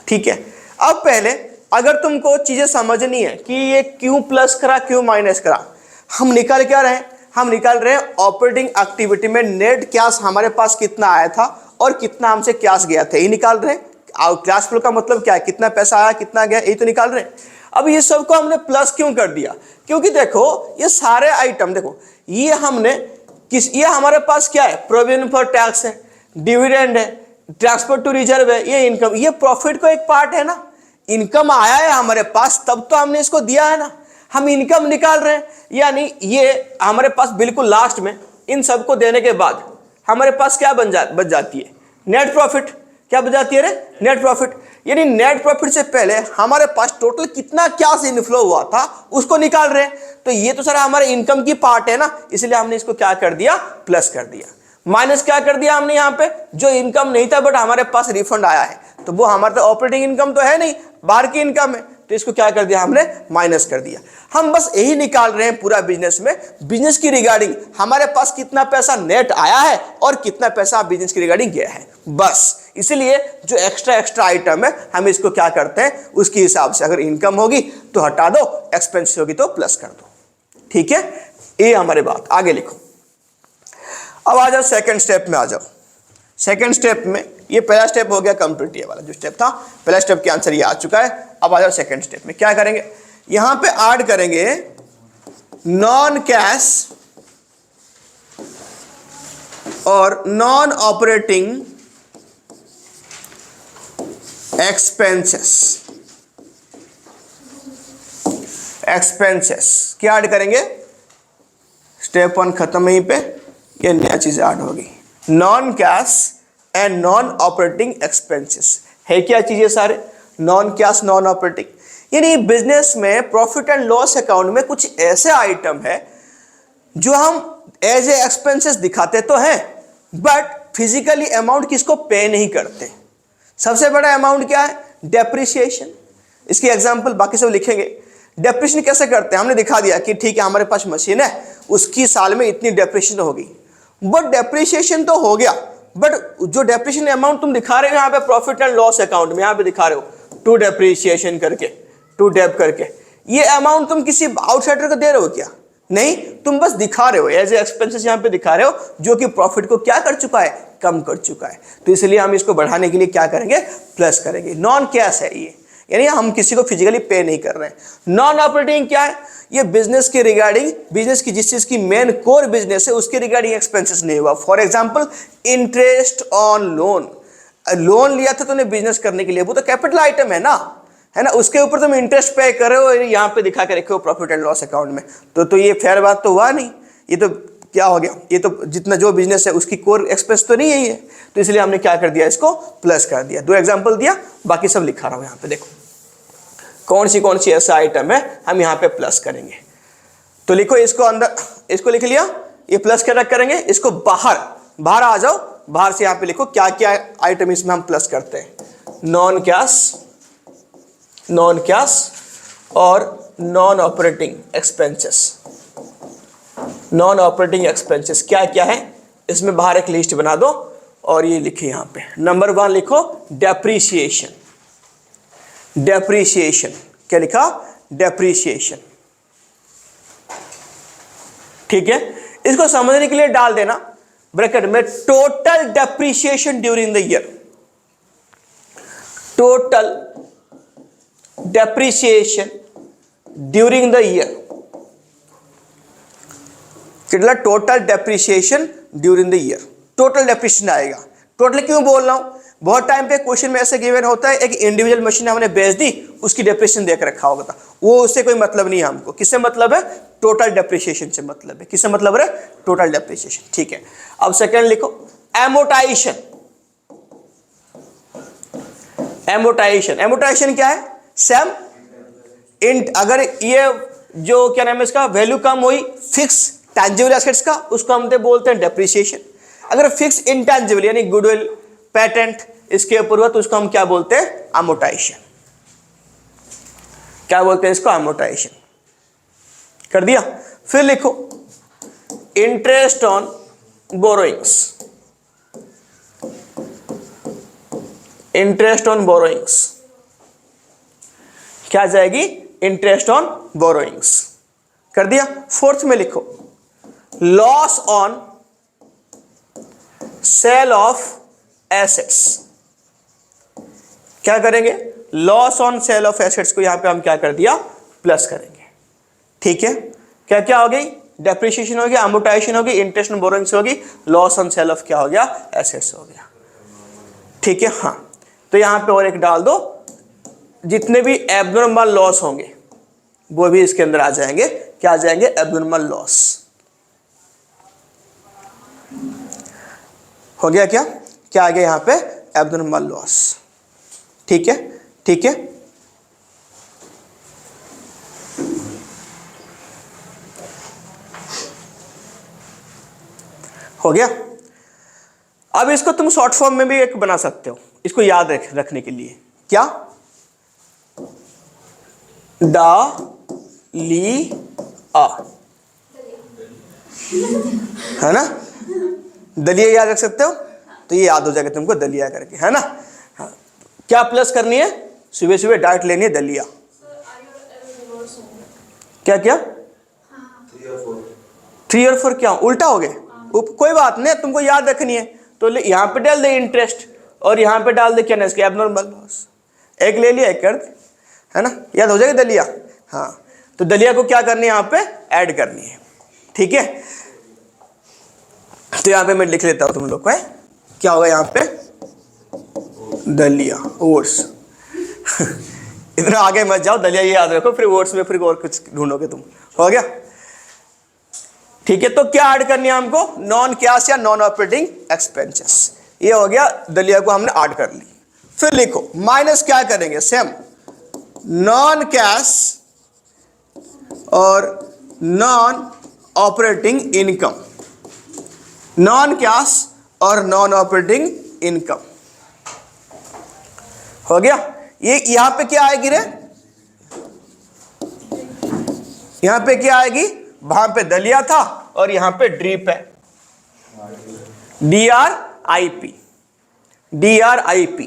ठीक है, अब पहले अगर तुमको चीजें समझनी है कि ये क्यों प्लस करा क्यों माइनस करा, हम निकाल क्या रहे हैं, हम निकाल रहे हैं ऑपरेटिंग एक्टिविटी में नेट कैश हमारे पास कितना आया था और कितना हमसे कैश गया था, ये निकाल रहे हैं। कैश फ्लो का मतलब क्या है, कितना पैसा आया कितना गया, यही तो निकाल रहे हैं। अब ये सबको हमने प्लस क्यों कर दिया, क्योंकि देखो ये सारे आइटम देखो, ये हमने ये हमारे पास क्या है, प्रोविजन फॉर टैक्स है, डिविडेंड है, ट्रांसफर टू रिजर्व है, ये इनकम, ये प्रॉफिट का एक पार्ट है ना। इनकम आया है हमारे पास तब तो हमने इसको दिया है ना, हम इनकम निकाल रहे हैं। यानी ये हमारे पास बिल्कुल लास्ट में इन सबको देने के बाद हमारे पास क्या बच जाती है, नेट प्रॉफिट। क्या बच जाती है रे, नेट प्रॉफिट। यानी नेट प्रॉफिट से पहले हमारे पास टोटल कितना कैश इनफ्लो हुआ था उसको निकाल रहे हैं। तो ये तो सारा हमारे इनकम की पार्ट है ना, इसलिए हमने इसको क्या कर दिया, प्लस कर दिया। माइनस क्या कर दिया हमने, यहाँ पे जो इनकम नहीं था बट हमारे पास रिफंड आया है, तो वो हमारे तो ऑपरेटिंग इनकम तो है नहीं, बाहर की इनकम है, तो इसको क्या कर दिया हमने, माइनस कर दिया। हम बस यही निकाल रहे हैं पूरा बिजनेस में, बिजनेस की रिगार्डिंग हमारे पास कितना पैसा नेट आया है और कितना पैसा बिजनेस की रिगार्डिंग गया है, बस। इसलिए जो एक्स्ट्रा आइटम है हम इसको क्या करते हैं, उसके हिसाब से अगर इनकम होगी तो हटा दो, एक्सपेंस होगी तो प्लस कर दो। ठीक है, ये हमारी बात। आगे लिखो। अब आ जाओ सेकंड स्टेप में आ जाओ। सेकंड स्टेप में ये पहला स्टेप हो गया कंप्लीट, ये वाला जो स्टेप था पहला स्टेप के आंसर ये आ चुका है। अब आ जाओ सेकंड स्टेप में, क्या करेंगे, यहां पे ऐड करेंगे नॉन कैश और नॉन ऑपरेटिंग एक्सपेंसेस क्या ऐड करेंगे, स्टेप 1 खत्म यहीं पे, ये नया चीज ऐड होगी, non cash and non operating expenses. है क्या चीजें सारे, नॉन कैश नॉन ऑपरेटिंग। यानी बिजनेस में प्रॉफिट एंड लॉस अकाउंट में कुछ ऐसे आइटम है जो हम एज ए एक्सपेंसेस दिखाते तो हैं बट फिजिकली अमाउंट किसको पे नहीं करते। सबसे बड़ा अमाउंट क्या है, डेप्रिसिएशन। इसकी एग्जांपल बाकी सब लिखेंगे। डेप्रिसिएशन कैसे करते हैं, हमने दिखा दिया कि ठीक है हमारे पास मशीन है, उसकी साल में इतनी डेप्रिसिएशन होगी, बट डेप्रिसिएशन तो हो गया, बट जो डेप्रिसिएशन अमाउंट तुम दिखा रहे हो यहाँ पे प्रॉफिट एंड लॉस अकाउंट में, यहाँ पे दिखा रहे हो टू डेप्रिसिएशन करके, टू डेप करके, ये अमाउंट तुम किसी आउटसाइडर को दे रहे हो क्या, नहीं, तुम बस दिखा रहे हो एज ए एक्सपेंसेस, यहाँ पे दिखा रहे हो जो कि प्रॉफिट को क्या कर चुका है, कम कर चुका है। तो इसलिए हम इसको बढ़ाने के लिए क्या करेंगे, प्लस करेंगे। नॉन कैश है ये, यानी हम किसी को फिजिकली पे नहीं कर रहे हैं। नॉन ऑपरेटिंग क्या है, ये बिजनेस के रिगार्डिंग, बिजनेस की जिस चीज की मेन कोर बिजनेस है उसके रिगार्डिंग एक्सपेंसेस नहीं हुआ। For example interest on loan, loan लिया था तुमने बिजनेस करने के लिए, वो तो कैपिटल आइटम है ना, उसके ऊपर तुम इंटरेस्ट पे करो और यहाँ पे दिखा के रखो प्रॉफिट एंड लॉस अकाउंट में, तो ये फेयर बात तो हुआ नहीं। ये तो क्या हो गया, ये तो जितना जो बिजनेस है उसकी कोर एक्सपेंस तो नहीं यही है, तो इसलिए हमने क्या कर दिया, इसको प्लस कर दिया। 2 एग्जांपल दिया, बाकी सब लिखा रहा हूं यहाँ पे, देखो कौन सी ऐसा आइटम है हम यहाँ पे प्लस करेंगे। तो लिखो इसको अंदर, इसको लिख लिया, ये प्लस कर करेंगे, इसको बाहर आ जाओ, बाहर से यहाँ पे लिखो क्या क्या आइटम इसमें हम प्लस करते हैं, नॉन कैश और नॉन ऑपरेटिंग एक्सपेंसेस क्या क्या है इसमें बाहर एक लिस्ट बना दो और ये लिखे यहाँ पे। नंबर 1 लिखो डेप्रीशिएशन, क्या लिखा, डेप्रीशिएशन। ठीक है, इसको समझने के लिए डाल देना ब्रैकेट में total depreciation during the year, total depreciation during the year. कितना total depreciation during the year, total depreciation आएगा। टोटल क्यों बोल रहा हूं, बहुत टाइम पे क्वेश्चन में ऐसे गिवन होता है एक इंडिविजुअल मशीन हमने बेच दी, उसकी डेप्रिसिएशन देख रखा होगा था, वो उससे कोई मतलब नहीं है हमको। किससे मतलब है, टोटल डेप्रिसिएशन से मतलब है। किससे मतलब है, टोटल डेप्रिसिएशन। ठीक है, अब सेकंड लिखो एमोटाइजेशन। एमोटाइजेशन, एमोटाइजेशन क्या है, सेम इंट, अगर ये जो क्या नाम है इसका वैल्यू कम हुई फिक्स टैंजिबल एसेट्स का, उसको हम बोलते हैं डेप्रिसिएशन। अगर फिक्स इंटैंजिबल यानी गुडविल, पेटेंट, इसके ऊपर हुआ तो उसको हम क्या बोलते हैं, अमोटाइजेशन। क्या बोलते हैं इसको, अमोटाइजेशन। कर दिया। फिर लिखो interest on borrowings. Interest on borrowings क्या आ जाएगी, इंटरेस्ट ऑन बोरोइंग्स। कर दिया। फोर्थ में लिखो loss on sale of assets. क्या करेंगे, loss on sale of assets को यहां पे हम क्या कर दिया, प्लस करेंगे। ठीक है, क्या क्या हो गई, डेप्रिसिएशन हो गया, अमोर्टाइजेशन हो गई, इंटरेस्ट ऑन बोरोइंग्स होगी, लॉस ऑन सेल ऑफ क्या हो गया, एसेट्स हो गया। ठीक है, हाँ तो यहां पे और एक डाल दो, जितने भी एबनॉर्मल लॉस होंगे वो भी इसके अंदर आ जाएंगे। क्या आ जाएंगे, एबनॉर्मल लॉस। हो गया क्या, क्या आ गया यहां पे, एबनॉर्मल लॉस। ठीक है, ठीक है। हो गया। अब इसको तुम शॉर्ट फॉर्म में भी एक बना सकते हो, इसको याद रखने के लिए। क्या, दलिया, है ना, दलिया याद रख सकते हो, तो ये याद हो जाएगा तुमको दलिया करके, है ना। हाँ। क्या प्लस करनी है, सुबह सुबह डाइट लेनी है, दलिया। क्या क्या, 3 और 4 क्या उल्टा हो गए, कोई बात नहीं, तुमको याद रखनी है तो यहां पे डाल दे इंटरेस्ट और यहां पे डाल दे क्या ना इसके एबनॉर्मल लॉस। एक ले लिया, एक कर दे, है ना, याद हो जाएगा दलिया। हाँ, तो दलिया को क्या करनी है, यहां पे ऐड करनी है। ठीक है, तो यहां पे मैं लिख लेता हूं तुम लोग को, है क्या होगा यहां पे, दलिया ओट्स। इतना आगे मत जाओ, दलिया ये याद रखो, फिर ओट्स में फिर और कुछ ढूंढोगे तुम। हो गया। ठीक है, तो क्या ऐड करनी है हमको, नॉन कैश या नॉन ऑपरेटिंग एक्सपेंसेस। ये हो गया, दलिया को हमने ऐड कर ली। फिर लिखो माइनस क्या करेंगे, सेम नॉन कैश और non operating income, non cash और नॉन ऑपरेटिंग इनकम। हो गया। ये यहां पे क्या आएगी रे, यहां पे क्या आएगी, वहां पे दलिया था और यहां पे ड्रीप है, DRIP, DRIP।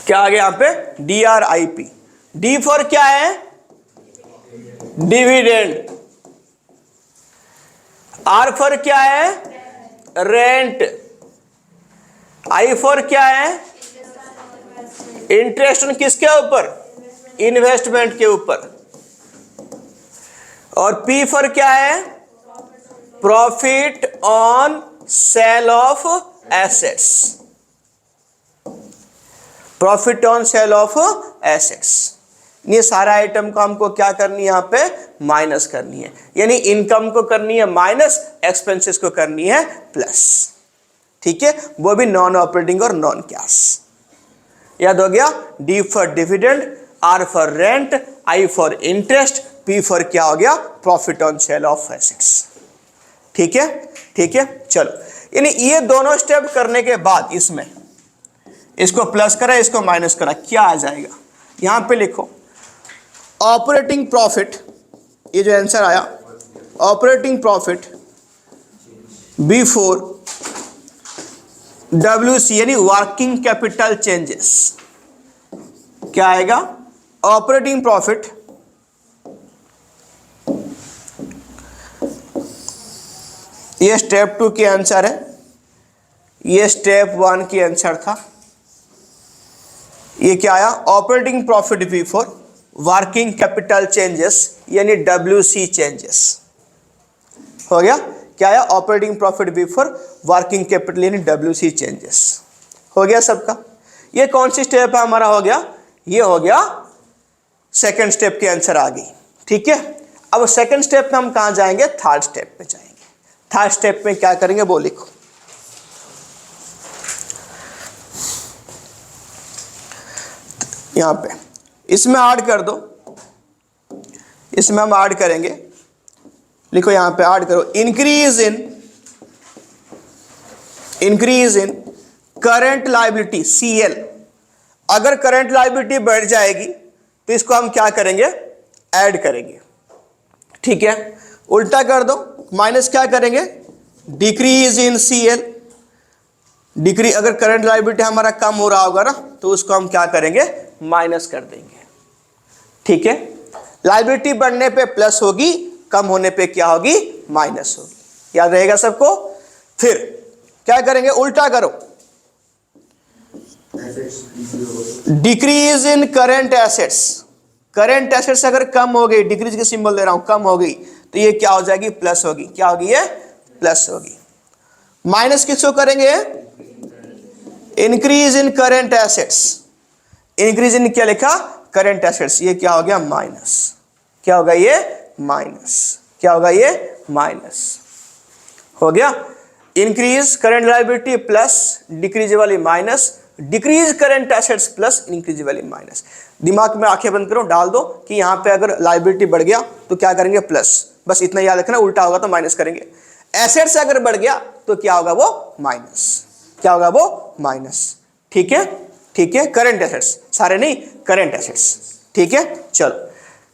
क्या आ गया यहां पे, DRIP। डी फॉर क्या है, डिविडेंड। आर फॉर क्या है, रेंट। आई फॉर क्या है, इंटरेस्ट ऑन किसके ऊपर, इन्वेस्टमेंट के ऊपर। और पी फॉर क्या है, profit on sale of assets, profit on sale of assets. ये सारा आइटम को हमको क्या करनी है, यहां पे माइनस करनी है, यानी इनकम को करनी है माइनस, एक्सपेंसेस को करनी है प्लस। ठीक है, वो भी नॉन ऑपरेटिंग और नॉन कैश। याद हो गया, D for dividend, R for rent, I for interest, P for क्या हो गया, profit on sale of assets. ठीक है, ठीक है। चलो, यानी ये दोनों स्टेप करने के बाद इसमें इसको प्लस करा, इसको माइनस करा, क्या आ जाएगा, यहां पे लिखो ऑपरेटिंग प्रॉफिट। ये जो आंसर आया, ऑपरेटिंग प्रॉफिट बिफोर WC यानी वर्किंग कैपिटल चेंजेस। क्या आएगा, ऑपरेटिंग प्रॉफिट ये स्टेप 2 की आंसर है, ये स्टेप 1 की आंसर था। ये क्या आया, operating profit before working capital changes यानी WC चेंजेस हो गया। क्या आया, operating profit before working capital यानी WC चेंजेस हो गया सबका। ये कौन सी स्टेप है हमारा, हो गया, ये हो गया सेकंड स्टेप के आंसर आ गई। ठीक है, अब सेकंड स्टेप में हम कहां जाएंगे, थर्ड स्टेप में जाएंगे। थर्ड स्टेप में क्या करेंगे वो लिखो। यहां पे इसमें ऐड कर दो, इसमें हम ऐड करेंगे, लिखो यहां पे ऐड करो, increase in current liability CL। अगर करंट लायबिलिटी बढ़ जाएगी तो इसको हम क्या करेंगे, ऐड करेंगे। ठीक है, उल्टा कर दो, माइनस क्या करेंगे, डिक्रीज इन CL। अगर करंट लायबिलिटी हमारा कम हो रहा होगा ना तो उसको हम क्या करेंगे, माइनस कर देंगे। ठीक है, लायबिलिटी बढ़ने पे प्लस होगी, कम होने पे क्या होगी, माइनस होगी। याद रहेगा सबको। फिर क्या करेंगे, उल्टा करो, decrease in current assets. Current assets अगर कम हो गई, डिक्रीज के सिंबल दे रहा हूं, कम हो गई तो ये क्या हो जाएगी, प्लस होगी। क्या होगी, ये प्लस होगी। माइनस किसको करेंगे, increase in current assets. Increase in क्या लिखा, करंट एसेट्स, ये क्या हो गया, माइनस। क्या होगा, ये माइनस। क्या होगा, ये माइनस हो गया। Increase current liability plus decrease वाली minus, decrease current assets plus increase वाली माइनस। दिमाग में आंखें बंद करो, डाल दो कि यहां पे अगर लायबिलिटी बढ़ गया तो क्या करेंगे, प्लस। बस इतना याद रखना, उल्टा होगा तो माइनस करेंगे। एसेट्स अगर बढ़ गया तो क्या होगा, वो माइनस। क्या होगा, वो माइनस। ठीक है, ठीक है, करंट एसेट्स, सारे नहीं, करंट एसेट्स। ठीक है, चलो।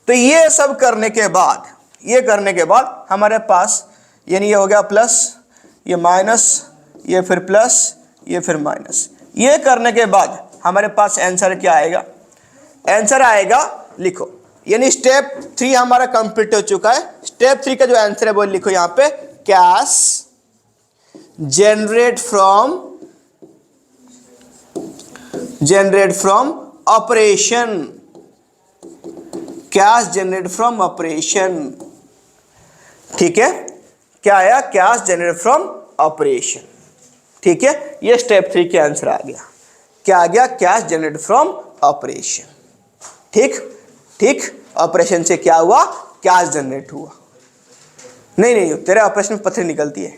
तो ये सब करने के बाद, ये करने के बाद हमारे पास यानी ये हो गया प्लस, ये माइनस, ये फिर प्लस, ये फिर माइनस। ये करने के बाद हमारे पास आंसर क्या आएगा, आंसर आएगा, लिखो, यानी स्टेप 3 हमारा कंप्लीट हो चुका है। स्टेप 3 का जो आंसर है वो लिखो यहां पे, cash generate from operation. Cash generate from operation. ठीक है, क्या आया, कैश जनरेट फ्रॉम ऑपरेशन। ठीक है, ये स्टेप 3 के आंसर आ गया। क्या आ गया, कैश जनरेट फ्रॉम ऑपरेशन। ठीक, ठीक, ऑपरेशन से क्या हुआ, कैश जनरेट हुआ। नहीं, तेरे ऑपरेशन में पत्थर निकलती है।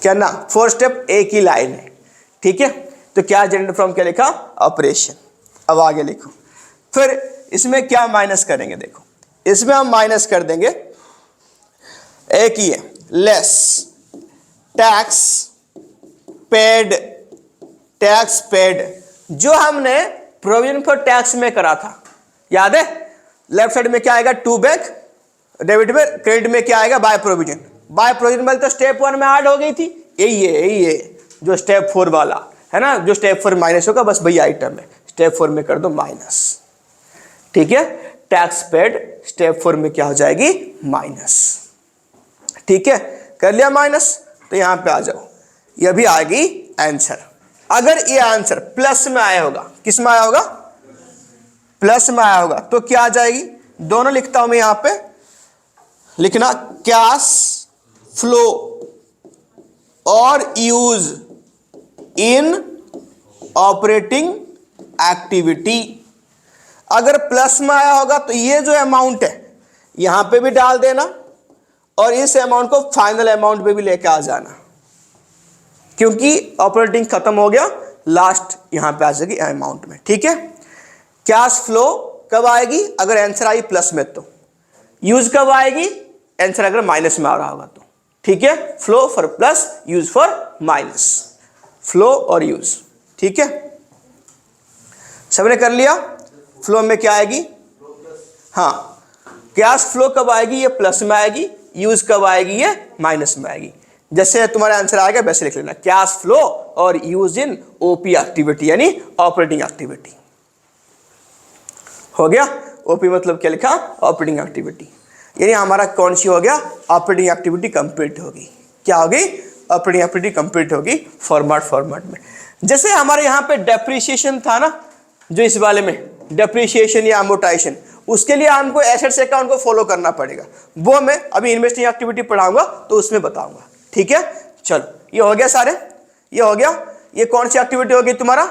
क्या ना, 4 स्टेप एक ही लाइन है। ठीक है, तो क्या जनरेट फ्रॉम क्या लिखा, ऑपरेशन। अब आगे लिखो, फिर इसमें क्या माइनस करेंगे, देखो इसमें हम माइनस कर देंगे, एक ही है, लेस टैक्स पेड जो हमने प्रोविजन फॉर टैक्स में करा था, याद है। लेफ्ट साइड में क्या आएगा, टू बैक डेबिट में, क्रेडिट में क्या आएगा, बाय प्रोविजन। बाय प्रोविजन वाली तो स्टेप 1 में ऐड हो गई थी, यही है जो स्टेप 4 वाला है ना, जो स्टेप 4 माइनस होगा, बस वही आइटम है, स्टेप 4 में कर दो माइनस। ठीक है, टैक्स पेड स्टेप 4 में क्या हो जाएगी, माइनस। ठीक है, कर लिया माइनस, तो यहां पे आ जाओ, ये भी आएगी आंसर। अगर ये आंसर प्लस में आया होगा, किस में आया होगा, प्लस में आया होगा, तो क्या आ जाएगी, दोनों लिखता हूं मैं यहां पे, लिखना कैश फ्लो और यूज इन ऑपरेटिंग एक्टिविटी। अगर प्लस में आया होगा तो ये जो अमाउंट है यहां पे भी डाल देना और इस अमाउंट को फाइनल अमाउंट पे भी लेके आ जाना, क्योंकि ऑपरेटिंग खत्म हो गया, लास्ट यहां पे आ जाएगी अमाउंट में। ठीक है, कैश फ्लो कब आएगी, अगर आंसर आई प्लस में, तो यूज कब आएगी, आंसर अगर माइनस में आ रहा होगा तो। ठीक है, flow for plus, use for minus, flow और यूज। ठीक है, सबने कर लिया। फ्लो में क्या आएगी, हाँ, कैश फ्लो कब आएगी, ये प्लस में आएगी, यूज कब आएगी, ये माइनस में आएगी। जैसे तुम्हारा आंसर आएगा वैसे लिख लेना, कैश फ्लो और यूज इन ओपी एक्टिविटी यानी ऑपरेटिंग एक्टिविटी। हो गया, ओपी मतलब क्या लिखा, ऑपरेटिंग एक्टिविटी। यानी हमारा कौन सी हो गया, ऑपरेटिंग एक्टिविटी कंप्लीट होगी। क्या होगी, ऑपरेटिंग एक्टिविटी कंप्लीट होगी फॉर्मेट में। जैसे हमारे यहाँ पे डेप्रिसिएशन था ना, जो इस वाले में डेप्रिसिएशन या अमोर्टाइजेशन, उसके लिए हमको एसेट्स अकाउंट को फॉलो करना पड़ेगा। वो मैं अभी इन्वेस्टिंग एक्टिविटी पढ़ाऊंगा तो उसमें बताऊंगा। ठीक है, चलो ये हो गया सारे, ये हो गया। ये कौन सी एक्टिविटी होगी तुम्हारा,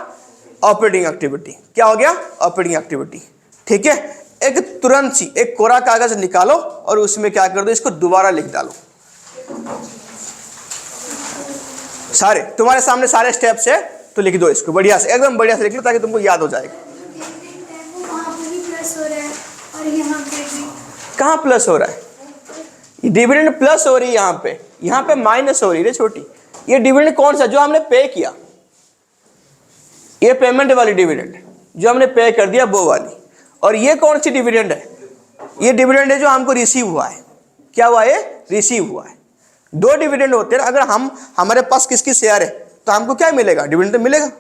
ऑपरेटिंग एक्टिविटी। क्या हो गया, ऑपरेटिंग एक्टिविटी। ठीक है, एक तुरंत सी एक कोरा कागज निकालो और उसमें क्या कर दो, इसको दोबारा लिख डालो। सारे तुम्हारे सामने सारे स्टेप्स है, तो लिख दो इसको बढ़िया से, एकदम बढ़िया से लिख लो ताकि तुमको याद हो जाएगा। वहाँ पे भी प्लस हो रहा है और यहाँ पे भी। कहाँ प्लस हो रहा है, डिविडेंड प्लस हो रही है यहाँ पे माइनस हो रही है छोटी। ये डिविडेंड कौन सा, जो हमने पे किया, ये पेमेंट वाली डिविडेंड जो हमने पे कर दिया वो वाली। और ये कौन सी डिविडेंड है, ये डिविडेंड है जो हमको रिसीव हुआ है। क्या हुआ है, रिसीव हुआ है। दो डिविडेंड होते हैं, अगर हमारे पास किसकी शेयर है तो हमको क्या मिलेगा, डिविडेंड तो मिलेगा।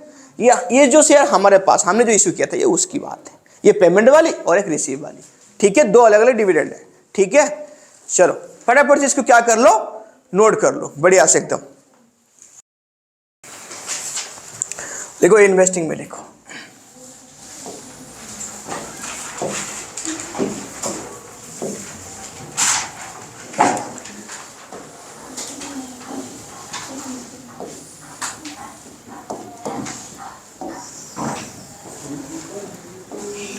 ये जो शेयर हमारे पास हमने जो इश्यू किया था, ये उसकी बात है। ये पेमेंट वाली और एक रिसीव वाली। ठीक है, दो अलग अलग डिविडेंड है। ठीक है, चलो फटाफट से इसको क्या कर लो, नोट कर लो बढ़िया से एकदम। देखो इन्वेस्टिंग में देखो,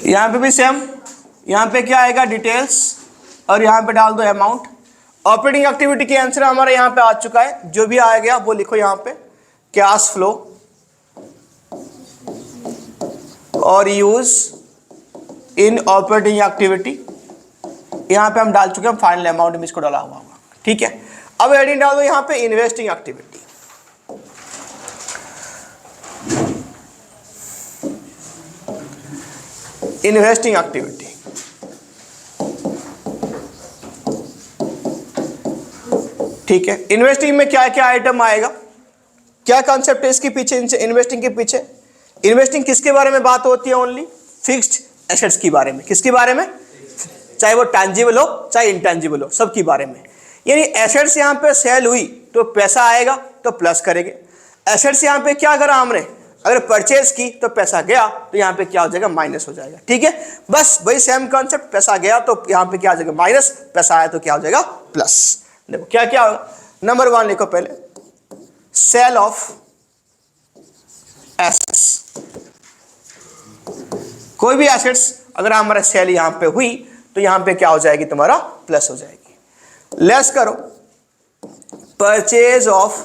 यहां पे भी सेम, यहां पे क्या आएगा, डिटेल्स, और यहां पे डाल दो अमाउंट। ऑपरेटिंग एक्टिविटी के आंसर हमारा यहां पे आ चुका है, जो भी आ गया वो लिखो यहां पे, कैश फ्लो और यूज इन ऑपरेटिंग एक्टिविटी। यहां पे हम डाल चुके हैं फाइनल अमाउंट में इसको डाला हुआ होगा। ठीक है, अब हेडिंग डाल दो यहां पे इन्वेस्टिंग एक्टिविटी। इन्वेस्टिंग एक्टिविटी, ठीक है। इन्वेस्टिंग में क्या क्या आइटम आएगा, क्या कॉन्सेप्ट है इसके पीछे, इन्वेस्टिंग के पीछे। इन्वेस्टिंग किसके बारे में बात होती है, ओनली फिक्स्ड एसेट्स के बारे में। किसके बारे में, चाहे वो टैंजिबल हो चाहे इंटैंजिबल हो, सब के बारे में। यानी एसेट्स यहाँ पे सेल हुई तो पैसा आएगा तो प्लस करेंगे। एसेट्स यहाँ पे क्या करा हमने, अगर परचेज की तो पैसा गया तो यहाँ पे क्या हो जाएगा, माइनस हो जाएगा। ठीक है, बस वही सेम कॉन्सेप्ट, पैसा गया तो यहाँ पे क्या हो जाएगा, माइनस, पैसा आया तो क्या हो जाएगा, प्लस। देखो क्या क्या होगा, नंबर 1 लिखो पहले, सेल ऑफ एसेट्स। कोई भी एसेट्स अगर हमारा सेल यहाँ पे हुई तो यहाँ पे क्या हो जाएगी, तुम्हारा प्लस हो जाएगी। लेस करो, परचेज ऑफ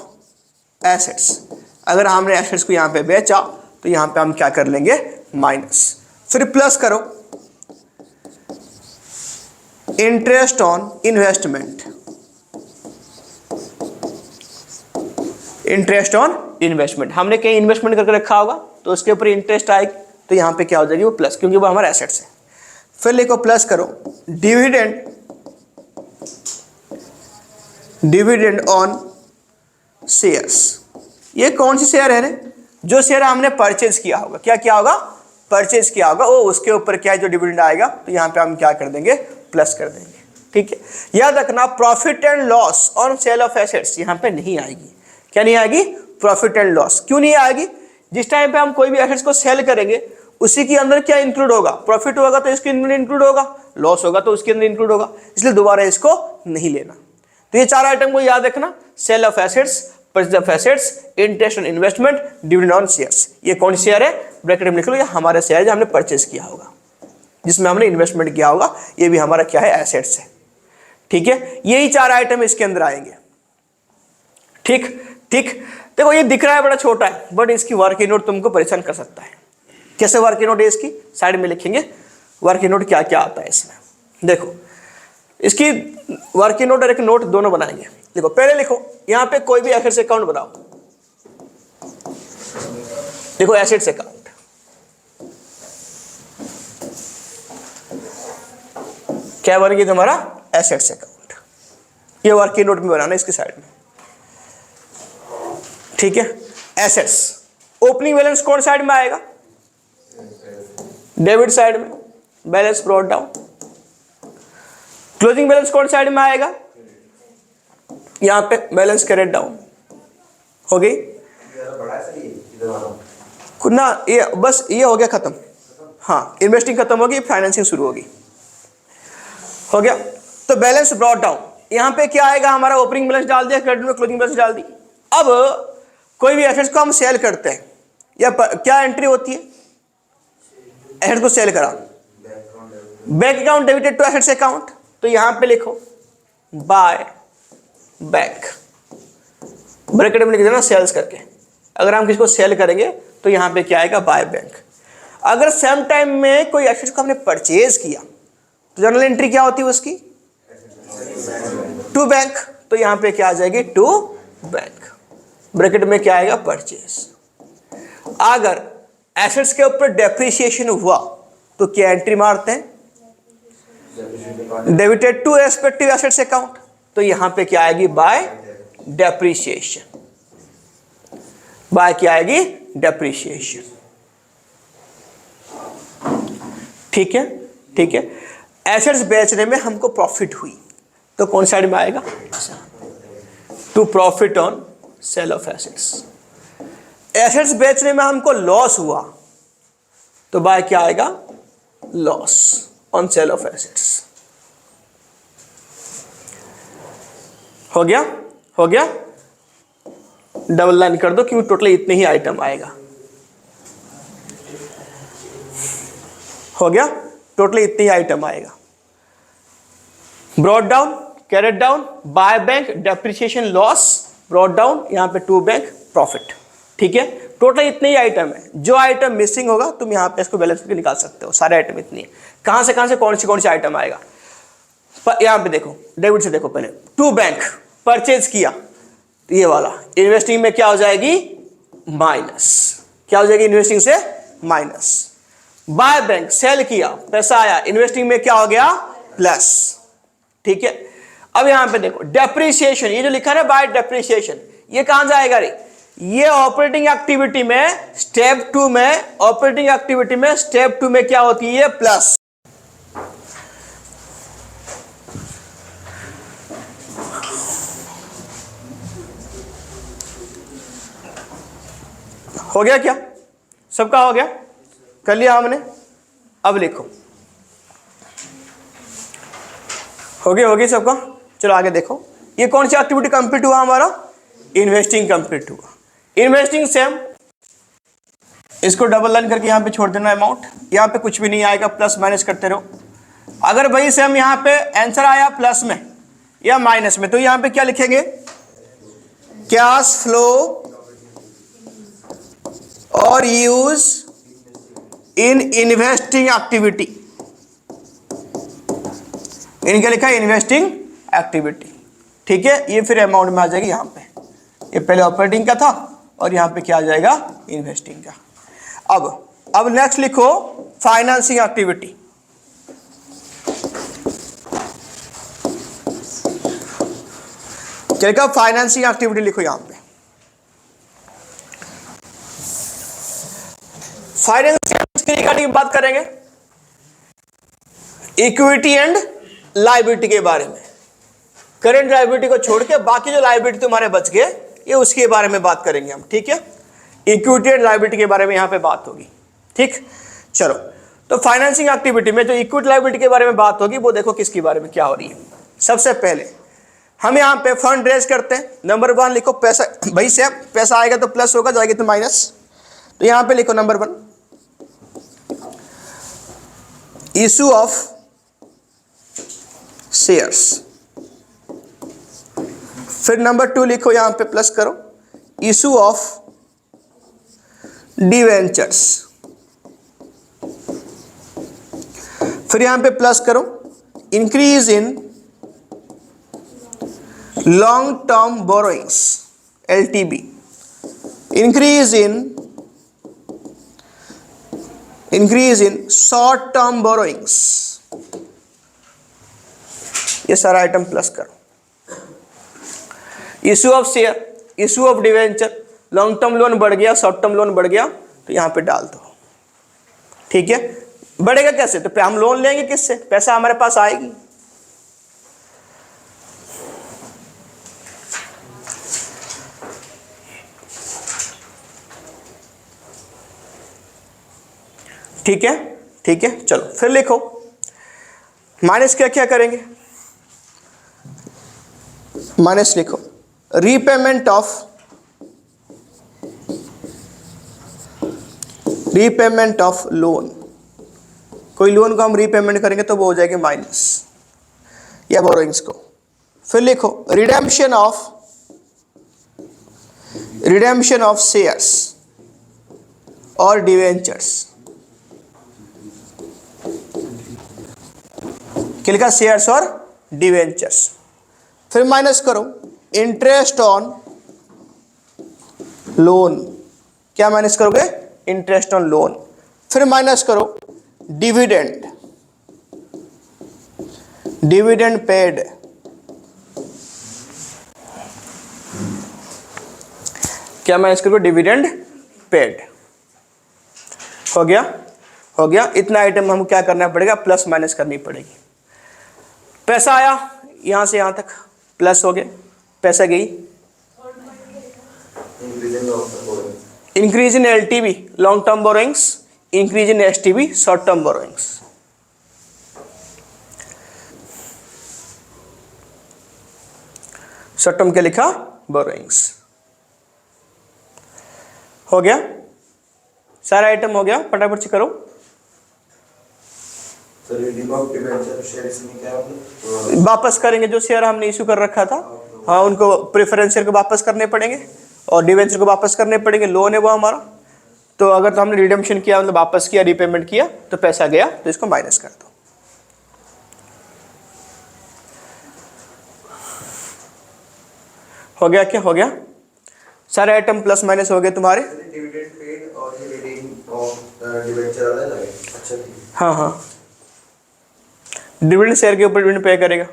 एसेट्स। अगर हमने एसेट्स को यहाँ पे बेचा तो यहाँ पे हम क्या कर लेंगे, माइनस। फिर प्लस करो, interest on investment. Interest on investment, हमने कहीं इन्वेस्टमेंट करके रखा होगा तो उसके ऊपर इंटरेस्ट आएगी तो यहाँ पे क्या हो जाएगी, वो प्लस, क्योंकि वो हमारा एसेट्स है। फिर लिखो प्लस करो, डिविडेंड ऑन शेयर्स। ये कौन सी शेयर है रे, जो शेयर हमने परचेज किया होगा। क्या किया होगा, परचेज किया होगा, वो उसके ऊपर क्या है, जो डिविडेंड आएगा तो यहाँ पे हम क्या कर देंगे, प्लस कर देंगे। ठीक है, याद रखना profit and loss on sale of assets यहाँ पे नहीं आएगी। क्या नहीं आएगी, प्रॉफिट एंड लॉस। क्यों नहीं आएगी, जिस टाइम पे हम कोई भी एसेट्स को सेल करेंगे उसी के अंदर क्या इंक्लूड होगा, प्रॉफिट होगा तो इसके अंदर इंक्लूड होगा, लॉस होगा तो उसके अंदर इंक्लूड होगा, इसलिए दोबारा इसको नहीं लेना। तो ये 4 आइटम को याद रखना, sale of assets, purchase of assets, interest on investment, dividend on shares. ये कौन सी शेयर है, ब्रैकेट में लिख लो, ये हमारा शेयर है जो हमने परचेज किया होगा, जिसमें हमने इन्वेस्टमेंट किया होगा। ये भी हमारा क्या है, एसेट्स है। ठीक है, यही 4 आइटम इसके अंदर आएंगे। ठीक ठीक, देखो ये दिख रहा है बड़ा छोटा है, बट इसकी वर्किंग नोट तुमको परेशान कर सकता है। कैसे वर्किंग नोट है इसकी, साइड में लिखेंगे वर्किंग नोट क्या क्या आता है इसमें। देखो इसकी वर्किंग नोट और एक नोट दोनों बनाएंगे। देखो पहले लिखो यहाँ पे कोई भी एसेट्स अकाउंट बनाओ। देखो एसेट्स अकाउंट, क्या बनेगी तुम्हारा, एसेट्स अकाउंट। ये वर्किंग नोट में बनाना इसकी साइड में। ठीक है, एसेट्स, ओपनिंग बैलेंस कौन साइड में आएगा, डेबिट साइड में, balance brought down. Closing balance कौन साइड में आएगा? यहां पे बैलेंस कैरेट डाउन हो गई ना। ये बस ये हो गया खत्म। हाँ, इन्वेस्टिंग खत्म होगी, फाइनेंसिंग शुरू होगी। हो गया। तो बैलेंस ब्रॉट डाउन, यहां पे क्या आएगा हमारा? ओपनिंग बैलेंस डाल दिया, क्रेडिट में क्लोजिंग बैलेंस डाल दी। अब कोई भी एसेट्स को हम सेल करते हैं या क्या एंट्री होती है? एसेट को सेल करा, bank account debited to assets account. तो यहां पे लिखो बाय बैंक, ब्रैकेट में लिख देना सेल्स करके। अगर हम किसी को सेल करेंगे तो यहां पे क्या आएगा? By bank. अगर सेम टाइम में कोई एसेट को हमने परचेज किया तो जनरल एंट्री क्या होती है उसकी? To bank. तो यहां पे क्या आ जाएगी? To bank. ब्रैकेट में क्या आएगा? परचेज। अगर एसेट्स के ऊपर डेप्रिसिएशन हुआ तो क्या एंट्री मारते हैं? Debited to respective assets account. तो यहां पे क्या आएगी? Bye depreciation. बाय क्या आएगी? डेप्रिसिएशन। ठीक है, ठीक है। एसेट्स बेचने में हमको प्रॉफिट हुई तो कौन साइड में आएगा? To profit on sale of assets. Assets बेचने में हमको लॉस हुआ तो बाय क्या आएगा? Loss on sale of assets. हो गया? हो गया। डबल लाइन कर दो क्योंकि टोटली इतने ही आइटम आएगा। हो गया? टोटली इतने ही आइटम आएगा। Brought down, carried down, by bank, depreciation, loss, brought down, यहां पे टू बैंक, प्रॉफिट। ठीक है, टोटल इतने ही आइटम है। जो आइटम मिसिंग होगा तुम यहां पे इसको बैलेंस करके निकाल सकते हो। सारे आइटम इतनी है। कहां से कौन सी आइटम आएगा? यहां पे देखो, डेबिट से देखो पहले। टू बैंक परचेज किया तो ये वाला इन्वेस्टिंग में क्या हो जाएगी? माइनस। क्या हो जाएगी? इन्वेस्टिंग से माइनस। बाय बैंक सेल किया, पैसा आया, इन्वेस्टिंग में क्या हो गया? प्लस। ठीक है। अब यहां पे देखो डेप्रिसिएशन, ये जो लिखा है बाय डेप्रिसिएशन, ये कहां जाएगा रे? ये ऑपरेटिंग एक्टिविटी में स्टेप 2 में, ऑपरेटिंग एक्टिविटी में स्टेप 2 में क्या होती है? प्लस। हो गया क्या? सबका हो गया? कर लिया हमने। अब लिखो। हो गई सबका? चलो आगे देखो। ये कौन सी एक्टिविटी कंप्लीट हुआ हमारा? इन्वेस्टिंग कंप्लीट हुआ। इन्वेस्टिंग सेम, इसको डबल लाइन करके यहां पे छोड़ देना अमाउंट। यहां पे कुछ भी नहीं आएगा, प्लस माइनस करते रहो। अगर भाई सेम यहां पे आंसर आया प्लस में या माइनस में तो यहां पे क्या लिखेंगे? कैश फ्लो और यूज इन इन्वेस्टिंग एक्टिविटी। इनका लिखा है इन्वेस्टिंग एक्टिविटी। ठीक है, ये फिर अमाउंट में आ जाएगी यहां पे। ये पहले ऑपरेटिंग का था और यहां पे क्या आ जाएगा? इन्वेस्टिंग का। अब नेक्स्ट लिखो फाइनेंसिंग एक्टिविटी। क्या लिखा? फाइनेंसिंग एक्टिविटी लिखो यहां पे। फाइनेंस के रिगार्डिंग बात करेंगे इक्विटी एंड लायबिलिटी के बारे में। करंट लायबिलिटी को छोड़ के बाकी जो लायबिलिटी तुम्हारे बच गए ये उसके बारे में बात करेंगे हम। ठीक है, इक्विटी एंड लायबिलिटी के बारे में यहां पे बात होगी। ठीक, चलो। तो फाइनेंसिंग एक्टिविटी में जो इक्विटी लायबिलिटी के बारे में बात होगी वो देखो किसके बारे में क्या हो रही है। सबसे पहले हम यहां पे फंड रेज करते हैं। नंबर 1 लिखो पैसा। भाई से पैसा आएगा तो प्लस होगा, जाएगा तो माइनस। तो यहां पे लिखो नंबर 1 इशू ऑफ शेयर्स। फिर नंबर 2 लिखो यहां पे प्लस करो इशू ऑफ डिवेंचर्स। फिर यहां पे प्लस करो increase in long term borrowings LTB। Increase in short term borrowings. ये सारा आइटम प्लस करो। Issue of share, issue of debenture, long term loan बढ़ गया, शॉर्ट टर्म लोन बढ़ गया तो यहां पे डाल दो। ठीक है, बढ़ेगा कैसे? तो हम लोन लेंगे किससे? पैसा हमारे पास आएगी। ठीक है, ठीक है, चलो फिर लिखो माइनस क्या क्या करेंगे। माइनस लिखो रीपेमेंट ऑफ लोन। कोई लोन को हम रीपेमेंट करेंगे तो वो हो जाएगी माइनस या बोरोइंग्स को। फिर लिखो रिडेम्पशन ऑफ शेयर्स और डिवेंचर्स। क्या लिखा? शेयर्स और डिवेंचर्स। फिर माइनस करो इंटरेस्ट ऑन लोन। क्या माइनस करोगे? Interest on loan. फिर माइनस करो डिविडेंड पेड। क्या माइनस करोगे? Dividend paid. हो गया, हो गया। इतना आइटम हमको क्या करना पड़ेगा? प्लस माइनस करनी पड़ेगी। पैसा आया यहां से यहां तक, प्लस हो गया, पैसा गई। Increase in LTV long term borrowings, increase in STV short term borrowings. Short term क्या लिखा? बोरोइंग्स। हो गया, सारा आइटम हो गया। फटाफट से करो। वापस करेंगे जो शेयर हमने इशू कर रखा था, हाँ उनको प्रेफरेंस शेयर को वापस करने पड़ेंगे और डिवेंचर को वापस करने पड़ेंगे। लोन है वो हमारा, तो अगर तो हमने रिडेम्पशन किया मतलब वापस किया, रीपेमेंट किया तो पैसा गया, तो इसको माइनस कर दो। हो गया? क्या हो गया? सारे आइटम प्लस माइनस हो गए तुम्हारे। डिविडेंड पेड और ये रिडीम ऑफ डिवेंचर अलग है। अच्छा, हाँ हाँ, डिविडेंड शेयर के ऊपर डिविडेंड पे करेगा।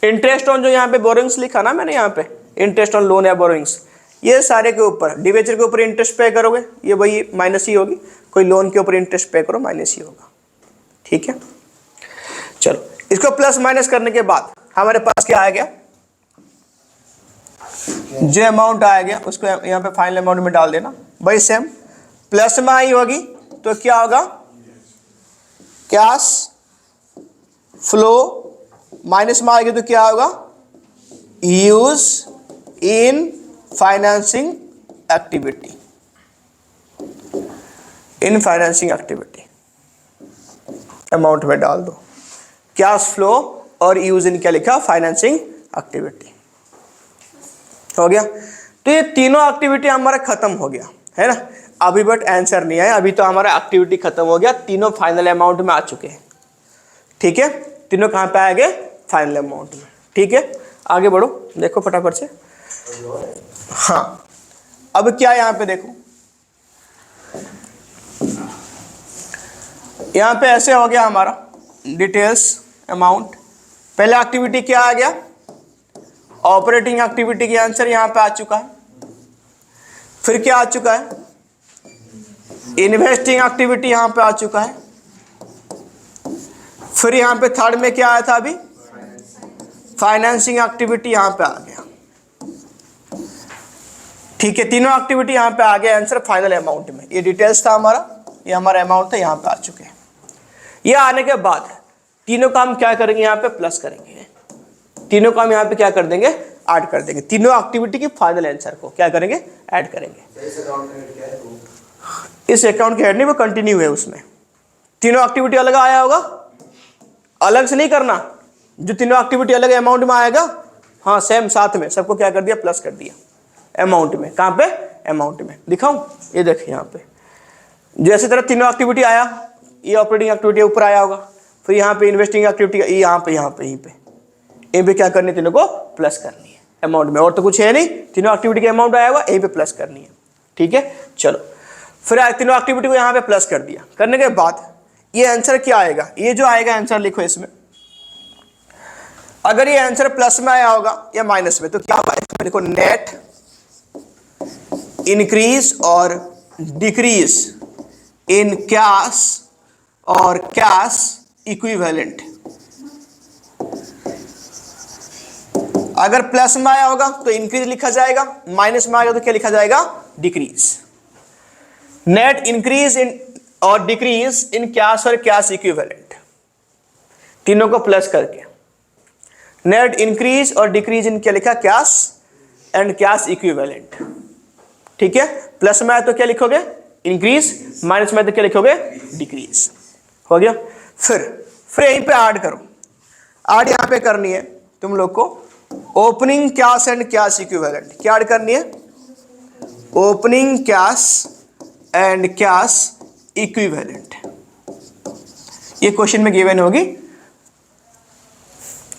इंटरेस्ट ऑन जो यहाँ पे बोरोइंग्स लिखा ना मैंने, यहाँ पे इंटरेस्ट ऑन लोन या बोरोइंग्स, ये सारे के ऊपर डिवेंचर के ऊपर इंटरेस्ट पे करोगे, ये वही माइनस ही होगी। कोई लोन के ऊपर इंटरेस्ट पे करो, माइनस ही होगा। ठीक है, चलो इसको प्लस माइनस करने के बाद हमारे पास क्या आ गया? जो अमाउंट आ गया उसको यहाँ पे फाइनल अमाउंट में डाल देना। भाई सेम प्लस में आई होगी तो क्या होगा? Cash flow. माइनस में आएगी तो क्या होगा? Use in financing activity. In financing activity amount में डाल दो। कैश फ्लो और यूज इन क्या लिखा? Financing activity. हो गया। तो ये तीनों एक्टिविटी हमारा खत्म हो गया है ना। अभी बट आंसर नहीं आया, अभी तो हमारा एक्टिविटी खत्म हो गया, तीनों फाइनल अमाउंट में आ चुके हैं। ठीक है, तीनों कहाँ पे आ गए? फाइनल अमाउंट में। ठीक है, आगे बढ़ो, देखो फटाफट से। हाँ, अब क्या यहाँ पे देखो, यहाँ पे ऐसे हो गया हमारा डिटेल्स अमाउंट। पहला एक्टिविटी क्या आ गया? ऑपरेटिंग एक्टिविटी की आंसर यहाँ पे आ चुका है। फिर क्या आ चुका है? इन्वेस्टिंग एक्टिविटी यहाँ पे आ चुका है। फिर यहाँ पे थर्ड में क्या आया था अभी? फाइनेंसिंग एक्टिविटी यहाँ पे आ गया। ठीक है, तीनों एक्टिविटी यहाँ पे आ गया आंसर फाइनल अमाउंट में। ये डिटेल्स था हमारा, ये हमारा अमाउंट था, यहाँ पे आ चुके हैं। ये आने के बाद तीनों काम क्या करेंगे? यहाँ पे प्लस करेंगे। तीनों काम यहाँ पे क्या कर देंगे? ऐड कर देंगे। तीनों एक्टिविटी की फाइनल आंसर को क्या करेंगे? ऐड करेंगे। इस अकाउंट के हेड नहीं, वो कंटिन्यू है उसमें। तीनों एक्टिविटी अलग आया होगा, अलग से नहीं करना। जो तीनों एक्टिविटी अलग अमाउंट में आएगा, हाँ सेम साथ में सबको क्या कर दिया? प्लस कर दिया अमाउंट में। कहाँ पे? अमाउंट में। दिखाऊं? ये देखिए यहाँ पे जैसे तरह तीनों एक्टिविटी आया, ये ऑपरेटिंग एक्टिविटी ऊपर आया होगा, फिर यहाँ पे इन्वेस्टिंग एक्टिविटी यहाँ पे यहीं पे क्या करनी है? तीनों को प्लस करनी है अमाउंट में। और तो कुछ है नहीं, तीनों एक्टिविटी के अमाउंट आया हुआ, यहीं पे प्लस करनी है। ठीक है, चलो फिर तीनों एक्टिविटी को यहाँ पे प्लस कर दिया। करने के बाद ये आंसर क्या आएगा? ये जो आएगा आंसर लिखो इसमें। अगर ये आंसर प्लस में आया होगा या माइनस में, तो क्या होगा इसमें? देखो नेट इंक्रीज और डिक्रीज इन कैश और कैश इक्विवेलेंट। अगर प्लस में आया होगा तो इंक्रीज लिखा जाएगा, माइनस में आएगा तो क्या लिखा जाएगा, डिक्रीज। नेट इंक्रीज इन और डिक्रीज इन कैश और कैश इक्विवेलेंट, तीनों को प्लस करके नेट इंक्रीज और डिक्रीज इन क्या लिखा, कैश एंड कैश इक्विवेलेंट। ठीक है, प्लस में आया तो क्या लिखोगे, इंक्रीज, माइनस में आया तो क्या लिखोगे, डिक्रीज। हो गया। फिर यहीं पे ऐड करो, ऐड यहां पे करनी है तुम लोग को, opening cash and cash equivalent. क्या ऐड करनी है, opening cash and cash equivalent. ये क्वेश्चन में गिवन होगी,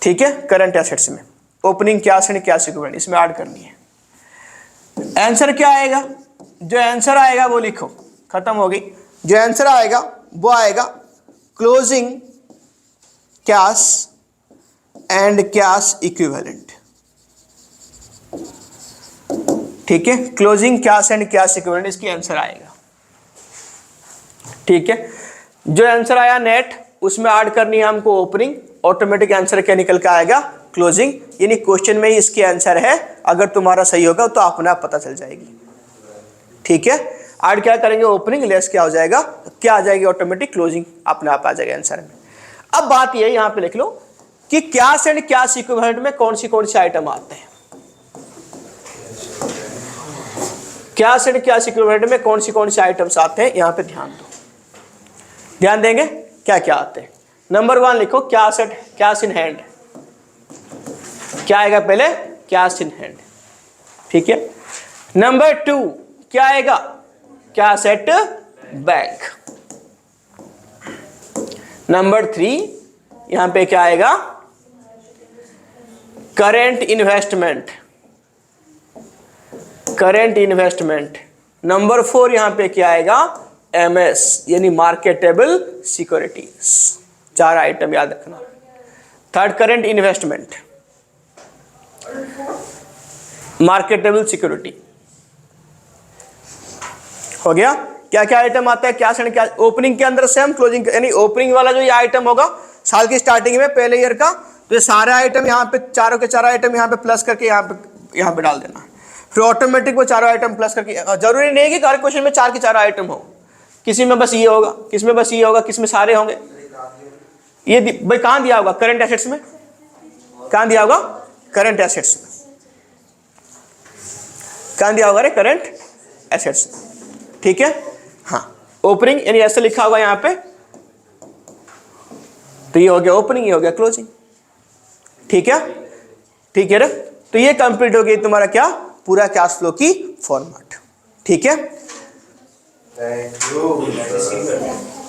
ठीक है, करंट एसेट्स में opening cash and cash equivalent इसमें ऐड करनी है। आंसर क्या आएगा, जो आंसर आएगा वो लिखो, खत्म हो गई। जो आंसर आएगा वो आएगा closing cash and cash equivalent. ठीक है, closing cash and cash equivalent इसकी आंसर आएगा। ठीक है, जो आंसर आया नेट उसमें ऐड करनी है हमको ओपनिंग, ऑटोमेटिक आंसर क्या निकल के आएगा, क्लोजिंग। यानी क्वेश्चन में ही इसकी आंसर है, अगर तुम्हारा सही होगा तो अपने आप पता चल जाएगी। ठीक है, ऐड क्या करेंगे, ओपनिंग, लेस क्या हो जाएगा, क्या आ जाएगी, ऑटोमेटिक क्लोजिंग अपने आप आ जाएगा आंसर में। अब बात ये यहां पे लिख लो कि कैश एंड कैश इक्विवेलेंट में कौन सी आइटम आते हैं। कैश एंड कैश इक्विवेलेंट में कौन सी आइटम्स आते हैं, यहां पे ध्यान दो, ध्यान देंगे क्या क्या आते हैं। नंबर 1 लिखो, कैश इन हैंड। क्या आएगा पहले, कैश इन हैंड। ठीक है। नंबर 2 क्या आएगा, कैश एट बैंक। नंबर 3 यहां पे क्या आएगा, current investment, current investment. Number 4 यहां पे क्या आएगा, MS यानी मार्केटेबल सिक्योरिटीज। 4 आइटम याद रखना। Third current investment, marketable security. हो गया। क्या क्या आइटम आता है, कैश एंड कैश। ओपनिंग के अंदर से हम क्लोजिंग, यानी ओपनिंग वाला जो ये आइटम होगा साल की स्टार्टिंग में पहले ईयर का, तो ये सारे आइटम यहाँ पे चारों के चारों आइटम यहाँ पे प्लस करके यहाँ पे डाल देना। फिर ऑटोमेटिक वो चारों आइटम प्लस करके, जरूरी नहीं है कि हर क्वेश्चन में 4 के 4 आइटम हो, किसी में बस ये होगा, किस में बस ये होगा, किस में सारे होंगे। ये भाई कहां दिया होगा, करंट एसेट्स में। कहां दिया होगा, करंट एसेट्स में। कहां दिया होगा रे, करंट एसेट्स। ठीक है। हाँ, ओपनिंग यानी ऐसे लिखा होगा यहां पे, तो ये हो गया ओपनिंग, ये हो गया क्लोजिंग। ठीक है, ठीक है रे। तो ये कंप्लीट हो गई तुम्हारा क्या, पूरा कैश फ्लो की फॉर्मेट। ठीक है, थैंक यू।